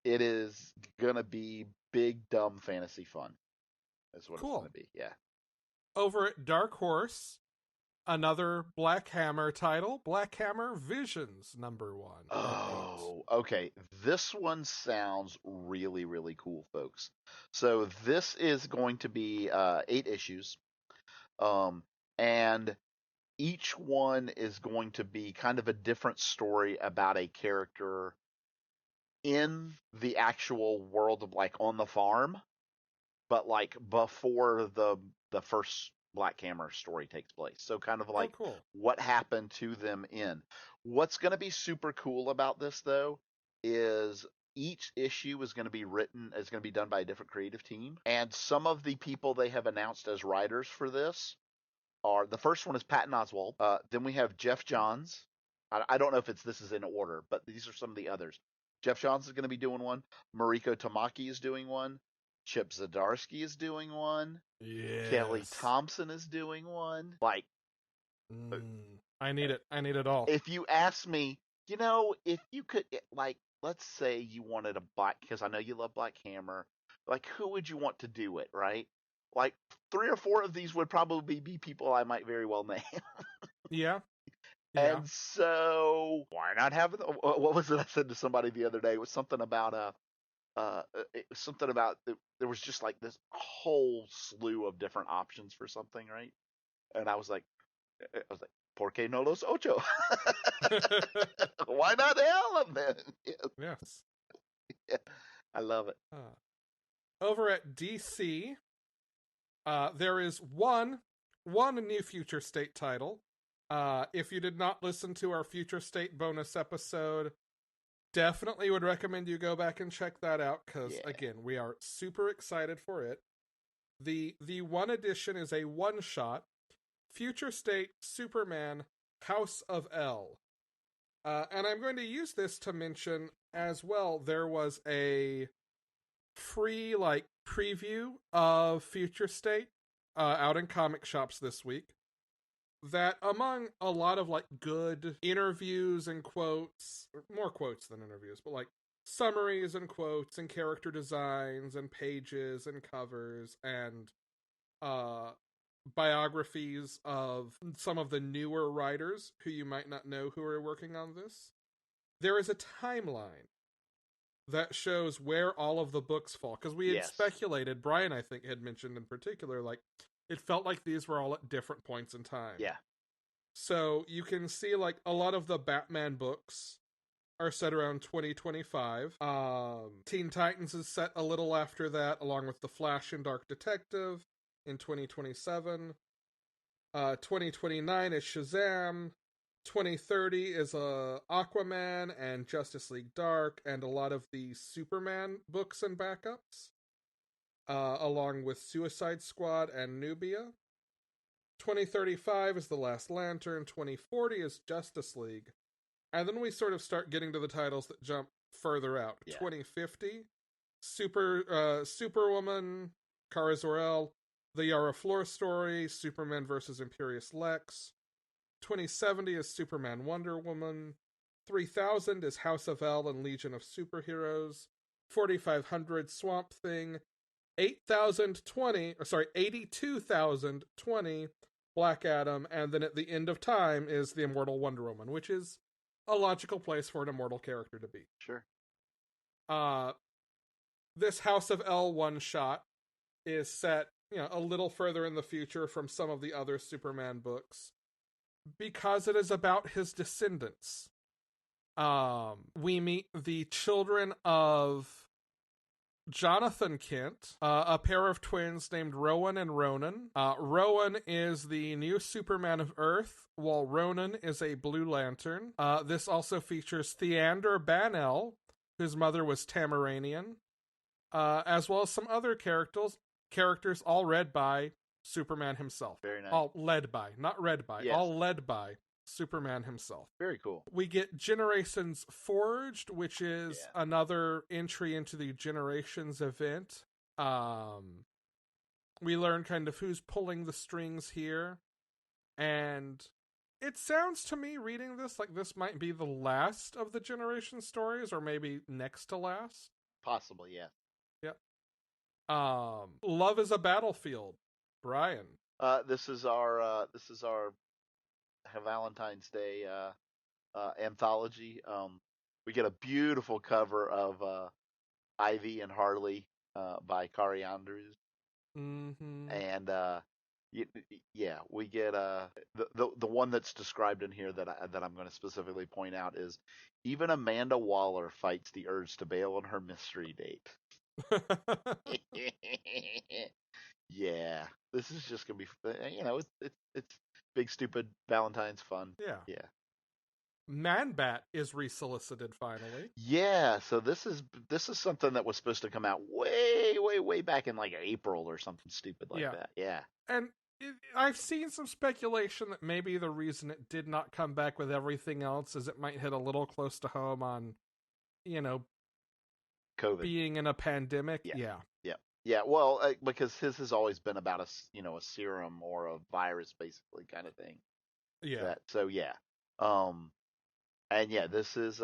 it is gonna be big dumb fantasy fun. That's what it's Cool. gonna be. Yeah. Over at Dark Horse, another Black Hammer title, Black Hammer Visions, number 1. Oh, okay. This one sounds really, really cool, folks. So this is going to be 8 issues, and each one is going to be kind of a different story about a character in the actual world of like on the farm, but like before the first Black Hammer story takes place. So kind of like cool. what happened to them in. What's going to be super cool about this though is each issue is going to be done by a different creative team, and some of the people they have announced as writers for this are, the first one is Patton Oswalt. Then we have Jeff Johns. I don't know if this is in order, but these are some of the others. Jeff Johns is going to be doing one. Mariko Tamaki is doing one. Chip Zdarsky is doing one. Yes. Kelly Thompson is doing one. Like, I need it. I need it all. if you ask me, if you could, like, let's say you wanted a Black, because I know you love Black Hammer, like, who would you want to do it, right? Like, 3 or 4 of these would probably be people I might very well name. Yeah. And so, why not have it? What was it I said to somebody the other day? It was something about there was just like this whole slew of different options for something, right? And I was like, ¿Por qué no los ocho? Why not all of them? Yes. Yeah, I love it. Over at DC, there is one new Future State title. If you did not listen to our Future State bonus episode, definitely would recommend you go back and check that out, because again, we are super excited for it. The one edition is a one-shot, Future State Superman House of L. And I'm going to use this to mention as well, there was a free preview of Future State out in comic shops this week, that among a lot of good interviews and quotes, more quotes than interviews, but summaries and quotes and character designs and pages and covers and biographies of some of the newer writers who you might not know who are working on this, there is a timeline that shows where all of the books fall. Because we had speculated, Brian, I think, had mentioned in particular, it felt like these were all at different points in time. Yeah. So you can see, a lot of the Batman books are set around 2025. Teen Titans is set a little after that, along with The Flash and Dark Detective in 2027. 2029 is Shazam. 2030 is Aquaman and Justice League Dark, and a lot of the Superman books and backups, along with Suicide Squad and Nubia. 2035 is The Last Lantern. 2040 is Justice League. And then we sort of start getting to the titles that jump further out. 2050, Superwoman, Kara Zor-El, The Yara Flor story, Superman vs. Imperious Lex. 2070 is Superman Wonder Woman. 3000 is House of L and Legion of Superheroes. 4500 Swamp Thing. 82,020 Black Adam, and then at the end of time is the Immortal Wonder Woman, which is a logical place for an immortal character to be. Sure. This House of L one-shot is set, a little further in the future from some of the other Superman books, because it is about his descendants. We meet the children of Jonathan Kent, a pair of twins named Rowan and Ronan. Rowan is the new Superman of Earth, while Ronan is a Blue Lantern. This also features Theander Banel, whose mother was Tamaranian, as well as some other characters Characters all read by Superman himself. Very nice. All led by, not read by, Yes. all led by Superman himself. Very cool. We get Generations Forged, which is another entry into the Generations event. We learn kind of who's pulling the strings here. And it sounds to me, reading this, like this might be the last of the Generation stories, or maybe next to last. Possibly, yeah. Yep. Love is a Battlefield. Brian. This is our Valentine's Day anthology. We get a beautiful cover of Ivy and Harley by Kari Andrews. Mm-hmm. And we get the one that's described in here that I'm going to specifically point out is even Amanda Waller fights the urge to bail on her mystery date. Yeah, this is just gonna be, it's big stupid Valentine's fun. Yeah. Man-Bat is resolicited finally. Yeah, so this is something that was supposed to come out way back in like April or something stupid like that. Yeah. And I've seen some speculation that maybe the reason it did not come back with everything else is it might hit a little close to home on, COVID. Being in a pandemic. Yeah, well, because his has always been about a serum or a virus, basically, kind of thing. Yeah. And yeah, this is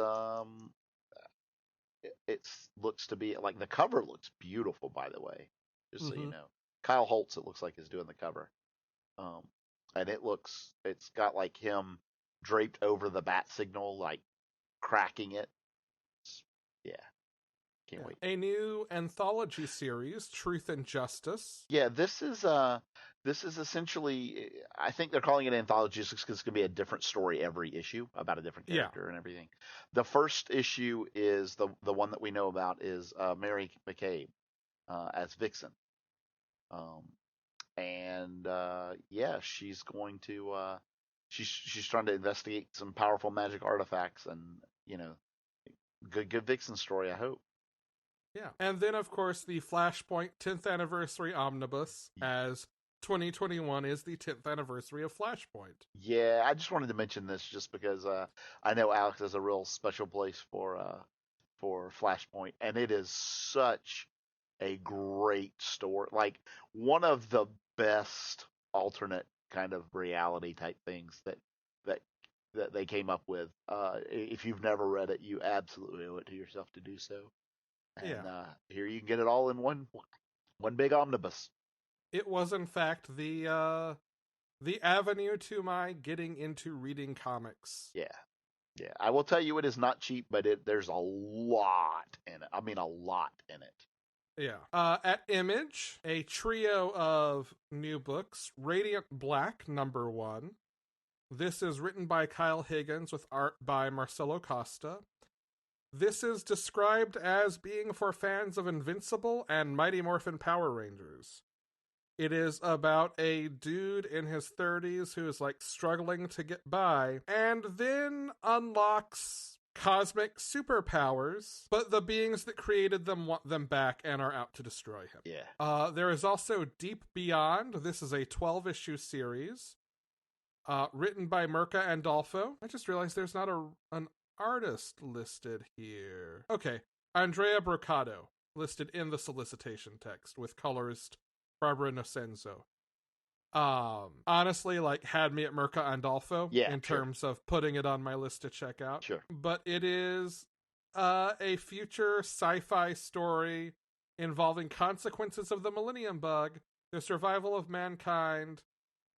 it looks to be like the cover looks beautiful, by the way. Just so you know, Kyle Holtz, it looks like, is doing the cover. And it's got like him draped over the bat signal, like cracking it. Can't wait. A new anthology series, Truth and Justice. Yeah, this is essentially, I think they're calling it anthology just because it's going to be a different story every issue about a different character and everything. The first issue is the one that we know about is Mary McCabe as Vixen. She's going to she's trying to investigate some powerful magic artifacts, and good Vixen story, I hope. Yeah. And then, of course, the Flashpoint 10th Anniversary Omnibus, as 2021 is the 10th anniversary of Flashpoint. Yeah, I just wanted to mention this just because I know Alex has a real special place for Flashpoint, and it is such a great story. Like, one of the best alternate kind of reality type things that they came up with. If you've never read it, you absolutely owe it to yourself to do so. And here you can get it all in one big omnibus. It was, in fact, the avenue to my getting into reading comics. Yeah. I will tell you, it is not cheap, but there's a lot in it. I mean, a lot in it. Yeah. At Image, a trio of new books, Radiant Black, #1. This is written by Kyle Higgins with art by Marcelo Costa. This is described as being for fans of Invincible and Mighty Morphin Power Rangers. It is about a dude in his 30s who is like struggling to get by and then unlocks cosmic superpowers, but the beings that created them want them back and are out to destroy him. Yeah. There is also Deep Beyond. This is a 12-issue series written by Mirka Andolfo. I just realized there's not an artist listed here. Okay, Andrea Brocado listed in the solicitation text with colorist Barbara Nocenzo. Honestly, like, had me at Mirka Andolfo in terms of putting it on my list to check out. Sure. But it is a future sci-fi story involving consequences of the Millennium Bug, the survival of mankind,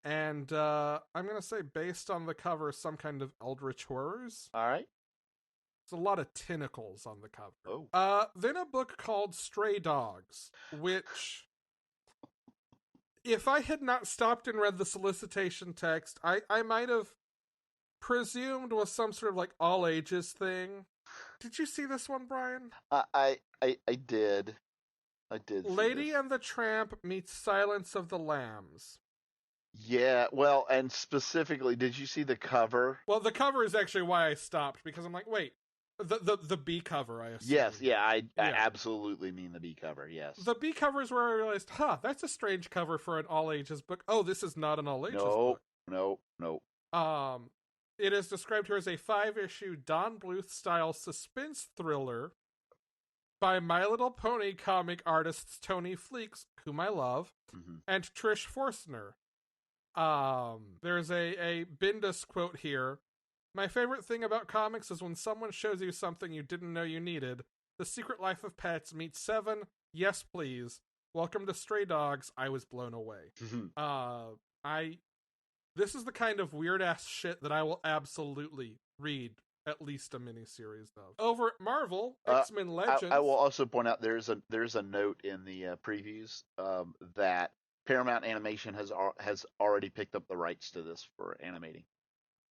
and I'm going to say, based on the cover, some kind of eldritch horrors. All right. There's a lot of tentacles on the cover. Oh. Then a book called Stray Dogs, which, if I had not stopped and read the solicitation text, I might have presumed was some sort of like all ages thing. Did you see this one, Brian? I did. I did. Lady and the Tramp meets Silence of the Lambs. Yeah, well, and specifically, did you see the cover? Well, the cover is actually why I stopped, because I'm like, wait, The B cover, I assume. Yes, yeah, I absolutely mean the B cover. Yes, the B cover is where I realized, that's a strange cover for an all ages book. Oh, this is not an all ages book. Nope. It is described here as a 5-issue Don Bluth style suspense thriller by My Little Pony comic artists Tony Fleeks, whom I love, and Trish Forstner. There's a Bendis quote here. My favorite thing about comics is when someone shows you something you didn't know you needed. The Secret Life of Pets meets 7. Yes, please. Welcome to Stray Dogs. I was blown away. This is the kind of weird ass shit that I will absolutely read at least a miniseries of. Over at Marvel, X-Men Legends. I will also point out there's a note in the previews that Paramount Animation has already picked up the rights to this for animating.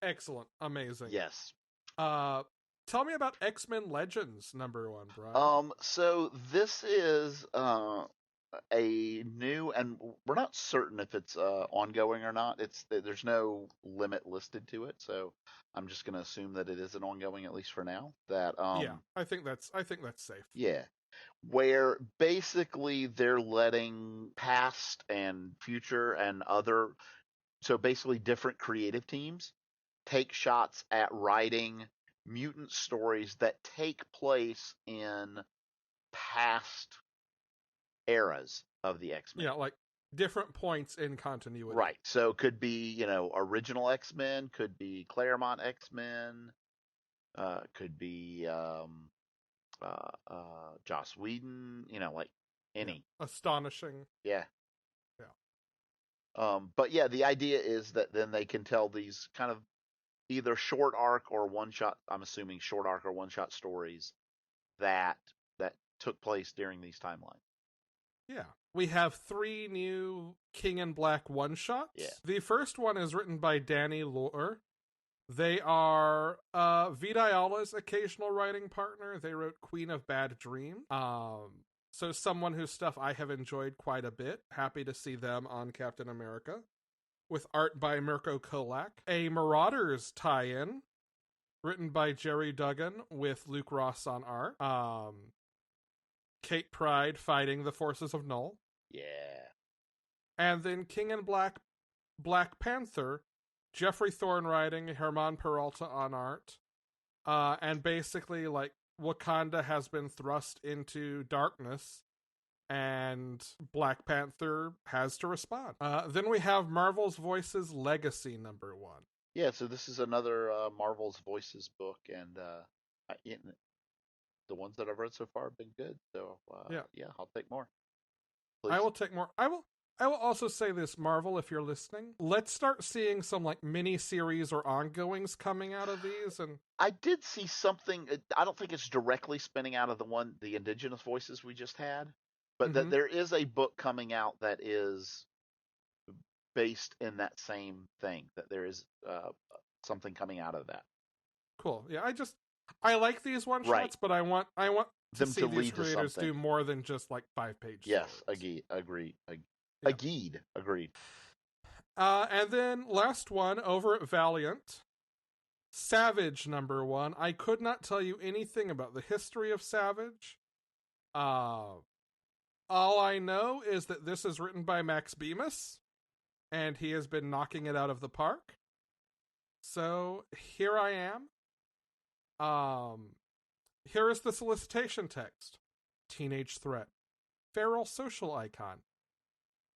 Excellent, amazing. Yes. Tell me about X-Men Legends #1, Brian. So this is a new, and we're not certain if it's ongoing or not. There's no limit listed to it, so I'm just going to assume that it is an ongoing, at least for now. That yeah, I think that's safe. Yeah, where basically they're letting past and future and other, so basically different creative teams take shots at writing mutant stories that take place in past eras of the X-Men. Yeah, like different points in continuity. Right. So could be, original X-Men, could be Claremont X-Men, could be Joss Whedon, like any. Yeah. Astonishing. Yeah. Yeah. But yeah, the idea is that then they can tell these kind of either short arc or one shot, I'm assuming short arc or one shot stories that took place during these timelines. Yeah. We have 3 new King in Black one-shots. Yeah. The first one is written by Danny Lohr. They are Vita Ayala's occasional writing partner. They wrote Queen of Bad Dream. So someone whose stuff I have enjoyed quite a bit. Happy to see them on Captain America. With art by Mirko Kolak. A Marauders tie-in written by Jerry Duggan with Luke Ross on art. Kate Pryde fighting the forces of Null. Yeah. And then King in Black Panther, Jeffrey Thorne writing, Herman Peralta on art. And basically, like, Wakanda has been thrust into darkness, and Black Panther has to respond. Then we have Marvel's Voices Legacy #1. Yeah, so this is another Marvel's Voices book, and the ones that I've read so far have been good. So yeah, I'll take more. Please. I will take more. I will also say this, Marvel, if you're listening, let's start seeing some like mini series or ongoings coming out of these. And I did see something. I don't think it's directly spinning out of the Indigenous Voices we just had, but that there is a book coming out that is based in that same thing. That there is something coming out of that. Cool. Yeah, I like these one shots, right. But I want to them see to these creators do more than just like 5-page. Yes, stories. Agreed. And then last one over at Valiant, Savage #1. I could not tell you anything about the history of Savage. All I know is that this is written by Max Bemis, and he has been knocking it out of the park. So here I am. Here is the solicitation text. Teenage threat. Feral social icon.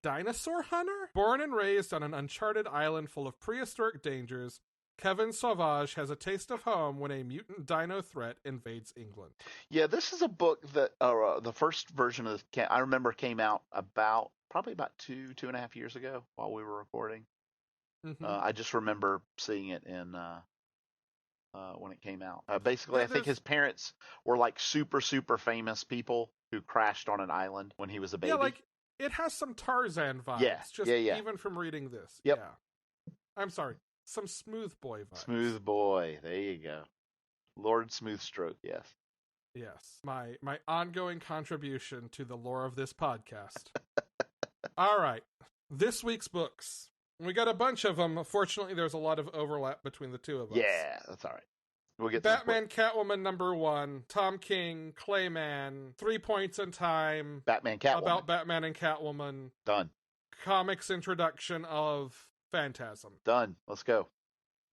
Dinosaur hunter? Born and raised on an uncharted island full of prehistoric dangers, Kevin Sauvage has a taste of home when a mutant dino threat invades England. Yeah, this is a book that the first version of this, I remember, came out probably about 2.5 years ago while we were recording. I just remember seeing it in when it came out. Basically, I think his parents were like super, super famous people who crashed on an island when he was a baby. Yeah, like it has some Tarzan vibes. Yeah. Even from reading this. Yep. Yeah. I'm sorry. Some Smooth Boy vibes. Smooth Boy. There you go. Lord Smoothstroke, yes. Yes. My ongoing contribution to the lore of this podcast. All right. This week's books. We got a bunch of them. Fortunately, there's a lot of overlap between the two of us. Yeah, that's all right. We'll get Batman Catwoman #1, Tom King, Clayman, 3 Points in Time, Batman Catwoman. about Batman and Catwoman. Done. Comics introduction of Phantasm. Done. Let's go.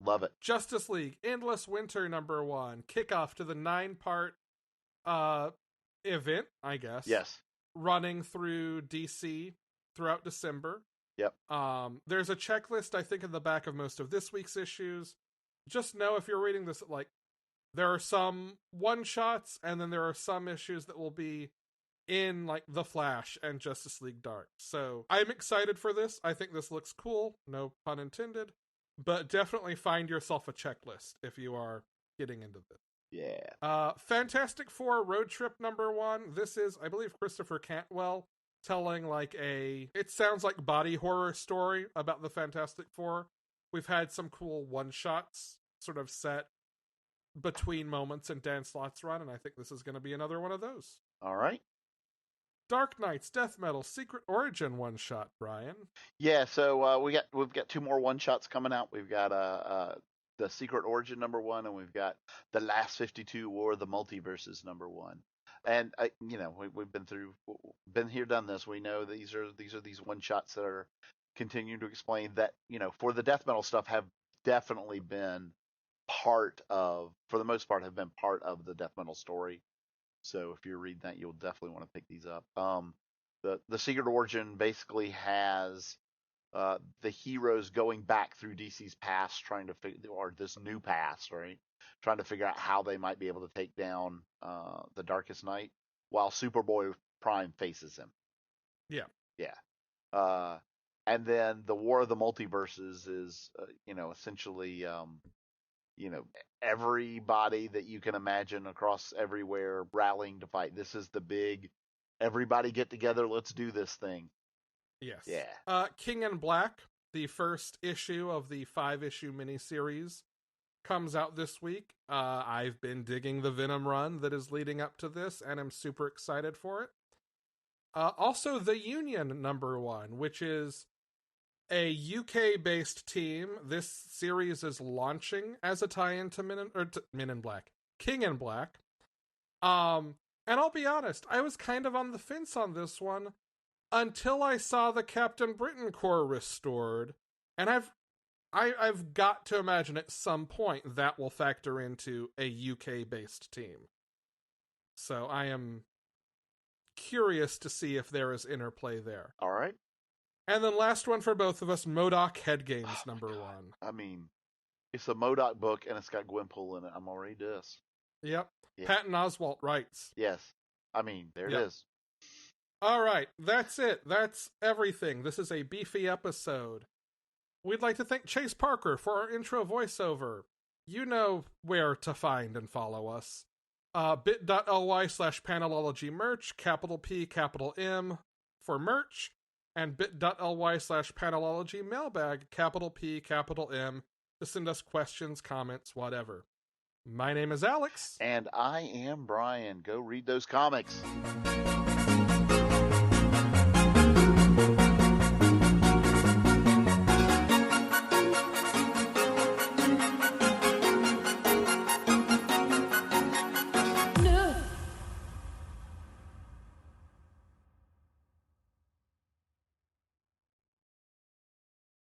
Love it. Justice League, Endless Winter #1, kickoff to the 9-part event, I guess. Yes. Running through DC throughout December. Yep. There's a checklist, I think, in the back of most of this week's issues. Just know if you're reading this, like, there are some one-shots, and then there are some issues that will be in, like, The Flash and Justice League Dark. So I'm excited for this. I think this looks cool. No pun intended. But definitely find yourself a checklist if you are getting into this. Yeah. Fantastic Four Road Trip #1. This is, I believe, Christopher Cantwell telling, like, it sounds like body horror story about the Fantastic Four. We've had some cool one-shots sort of set between moments in Dan Slott's run, and I think this is going to be another one of those. All right. Dark Knights Death Metal Secret Origin one-shot, Brian. Yeah, so we've got 2 more one-shots coming out. We've got the Secret Origin #1, and we've got the Last 52 War of the Multiverses #1. And we've been here, done this. We know these are these one-shots that are continuing to explain that, for the death metal stuff, have definitely been part of, for the most part, have been part of the death metal story. So if you're reading that, you'll definitely want to pick these up. The Secret Origin basically has the heroes going back through DC's past, trying to figure, or this new past, right? Trying to figure out how they might be able to take down the Darkest Knight, while Superboy Prime faces him. Yeah. Yeah. And then the War of the Multiverses is, essentially, everybody that you can imagine across everywhere rallying to fight. This is the big, everybody get together, let's do this thing. Yes. Yeah. King in Black, the first issue of the 5-issue miniseries, comes out this week. I've been digging the Venom run that is leading up to this, and I'm super excited for it. Also, The Union #1, which is a UK-based team. This series is launching as a tie-in to Men in Black. King in Black. And I'll be honest, I was kind of on the fence on this one until I saw the Captain Britain Corps restored, and I've got to imagine at some point that will factor into a UK-based team. So I am curious to see if there is interplay there. All right. And then last one for both of us, MODOK Head Games #1. I mean, it's a MODOK book, and it's got Gwenpool in it. I'm already this. Yep. Yeah. Patton Oswalt writes. Yes. I mean, there it is. All right, that's it. That's everything. This is a beefy episode. We'd like to thank Chase Parker for our intro voiceover. You know where to find and follow us. bit.ly/panelology merch, capital P, capital M for merch, and bit.ly/panelology mailbag, capital P, capital M, to send us questions, comments, whatever. My name is Alex. And I am Brian. Go read those comics.